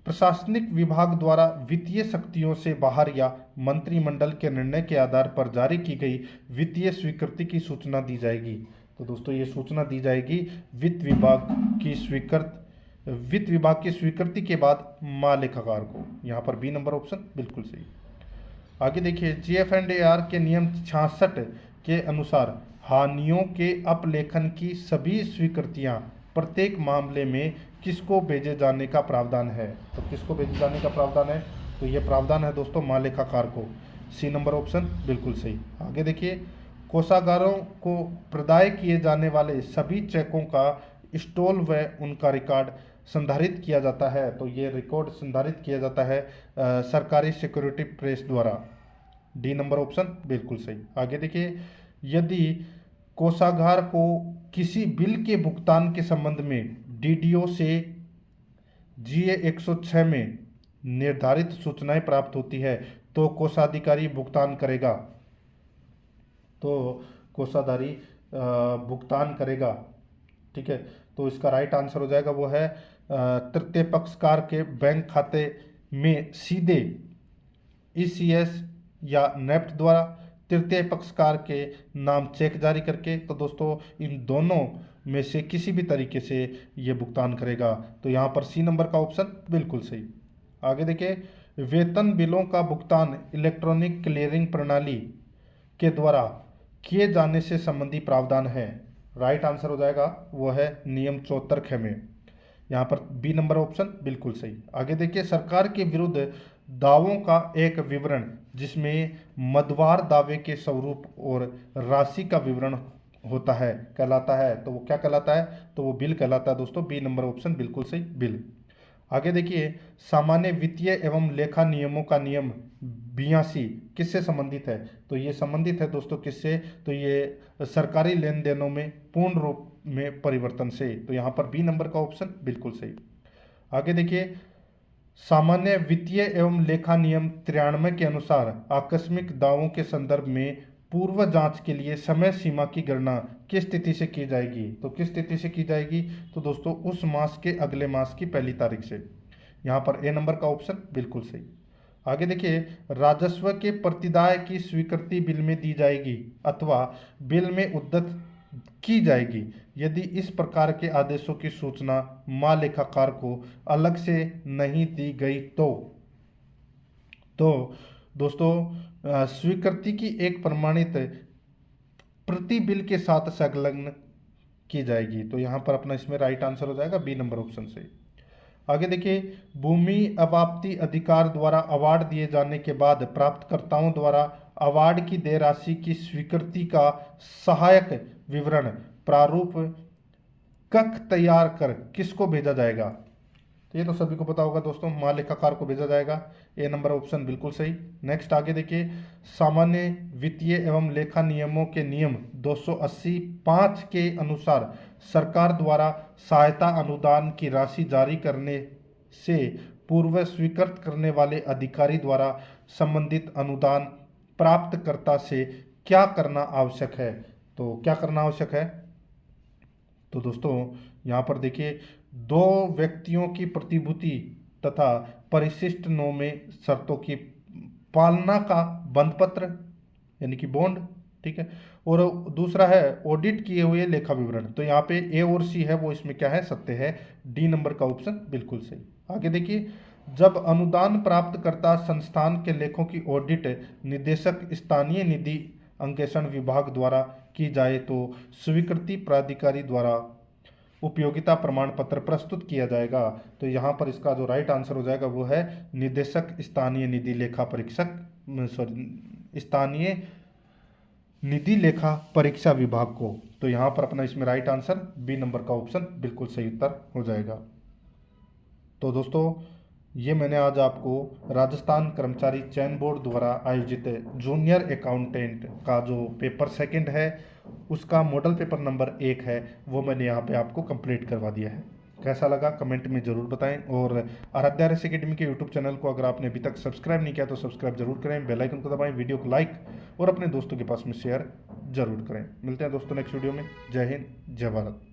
प्रशासनिक विभाग द्वारा वित्तीय शक्तियों से बाहर या मंत्रिमंडल के निर्णय के आधार पर जारी की गई वित्तीय स्वीकृति की सूचना दी जाएगी। तो दोस्तों ये सूचना दी जाएगी वित्त विभाग की स्वीकृति के बाद महालेखाकार को। यहाँ पर बी नंबर ऑप्शन बिल्कुल सही। आगे देखिए, जीएफ एंड एआर के नियम 66 के अनुसार हानियों के अपलेखन की सभी स्वीकृतियां प्रत्येक मामले में किसको भेजे जाने का प्रावधान है। तो किसको भेजे जाने का प्रावधान है, तो ये प्रावधान है दोस्तों महालेखाकार को। सी नंबर ऑप्शन बिल्कुल सही। आगे देखिए, कोषागारों को प्रदाय किए जाने वाले सभी चेकों का स्टॉल व उनका रिकॉर्ड संधारित किया जाता है। तो ये रिकॉर्ड संधारित किया जाता है सरकारी सिक्योरिटी प्रेस द्वारा। डी नंबर ऑप्शन बिल्कुल सही। आगे देखिए, यदि कोषागार को किसी बिल के भुगतान के संबंध में डीडीओ से जीए 106 में निर्धारित सूचनाएं प्राप्त होती है तो कोषाधिकारी भुगतान करेगा। तो कोषाधारी भुगतान करेगा, ठीक है। तो इसका राइट आंसर हो जाएगा वो है तृतीय पक्षकार के बैंक खाते में सीधे ईसीएस या नेफ्ट द्वारा, तृतीय पक्षकार के नाम चेक जारी करके। तो दोस्तों इन दोनों में से किसी भी तरीके से ये भुगतान करेगा। तो यहाँ पर सी नंबर का ऑप्शन बिल्कुल सही। आगे देखिए, वेतन बिलों का भुगतान इलेक्ट्रॉनिक क्लियरिंग प्रणाली के द्वारा किए जाने से संबंधी प्रावधान है। राइट आंसर हो जाएगा वो है नियम 74 ख में। यहाँ पर बी नंबर ऑप्शन बिल्कुल सही। आगे देखिए, सरकार के विरुद्ध दावों का एक विवरण जिसमें मदवार दावे के स्वरूप और राशि का विवरण होता है कहलाता है। तो वो क्या कहलाता है, तो वो बिल कहलाता है दोस्तों। बी नंबर ऑप्शन बिल्कुल सही, बिल। आगे देखिए, सामान्य वित्तीय एवं लेखा नियमों का नियम 82 किससे संबंधित है। तो ये संबंधित है दोस्तों किससे, तो ये सरकारी लेन देनों में पूर्ण रूप में परिवर्तन से। तो यहाँ पर बी नंबर का ऑप्शन बिल्कुल सही। आगे देखिए, सामान्य वित्तीय एवं लेखा नियम 93 के अनुसार आकस्मिक दावों के संदर्भ में पूर्व जांच के लिए समय सीमा की गणना किस तिथि से की जाएगी। तो किस तिथि से की जाएगी, तो दोस्तों उस मास के अगले मास की पहली तारीख से। यहाँ पर ए नंबर का ऑप्शन बिल्कुल सही। आगे देखिए, राजस्व के प्रतिदाय की स्वीकृति बिल में दी जाएगी अथवा बिल में उद्धृत की जाएगी यदि इस प्रकार के आदेशों की सूचना महालेखाकार को अलग से नहीं दी गई। तो दोस्तों स्वीकृति की एक प्रमाणित प्रति बिल के साथ संलग्न की जाएगी। तो यहाँ पर अपना इसमें राइट आंसर हो जाएगा बी नंबर ऑप्शन से। आगे देखिए, भूमि अवाप्ति अधिकार द्वारा अवार्ड दिए जाने के बाद प्राप्तकर्ताओं द्वारा अवार्ड की देय राशि की स्वीकृति का सहायक विवरण प्रारूप कख तैयार कर किसको भेजा जाएगा। तो ये तो सभी को पता होगा दोस्तों, महालेखाकार को भेजा जाएगा। ए नंबर ऑप्शन बिल्कुल सही। नेक्स्ट आगे देखिए, सामान्य वित्तीय एवं लेखा नियमों के नियम 280(5) के अनुसार सरकार द्वारा सहायता अनुदान की राशि जारी करने से पूर्व स्वीकृत करने वाले अधिकारी द्वारा संबंधित अनुदान प्राप्तकर्ता से क्या करना आवश्यक है। तो क्या करना आवश्यक है, तो दोस्तों यहाँ पर देखिए, दो व्यक्तियों की प्रतिभूति तथा परिशिष्ट नो में शर्तों की पालना का बंधपत्र यानी कि बॉन्ड, ठीक है। और दूसरा है ऑडिट किए हुए लेखा विवरण। तो यहाँ पे ए और सी है वो इसमें क्या है, सत्य है। डी नंबर का ऑप्शन बिल्कुल सही। आगे देखिए, जब अनुदान प्राप्तकर्ता संस्थान के लेखों की ऑडिट निदेशक स्थानीय निधि अंकेक्षण विभाग द्वारा की जाए तो स्वीकृति प्राधिकारी द्वारा उपयोगिता प्रमाण पत्र प्रस्तुत किया जाएगा। तो यहाँ पर इसका जो राइट आंसर हो जाएगा वो है निदेशक स्थानीय निधि लेखा परीक्षक स्थानीय निधि लेखा परीक्षा विभाग को। तो यहाँ पर अपना इसमें राइट आंसर बी नंबर का ऑप्शन बिल्कुल सही उत्तर हो जाएगा। तो दोस्तों ये मैंने आज आपको राजस्थान कर्मचारी चयन बोर्ड द्वारा आयोजित जूनियर अकाउंटेंट का जो पेपर सेकंड है उसका मॉडल पेपर नंबर 1 है वो मैंने यहाँ पे आपको कंप्लीट करवा दिया है। कैसा लगा कमेंट में ज़रूर बताएं। और आराध्या रेस एकेडमी के यूट्यूब चैनल को अगर आपने अभी तक सब्सक्राइब नहीं किया तो सब्सक्राइब जरूर करें, बेल आइकन को दबाएं, वीडियो को लाइक और अपने दोस्तों के पास में शेयर जरूर करें। मिलते हैं दोस्तों नेक्स्ट वीडियो में। जय हिंद, जय भारत।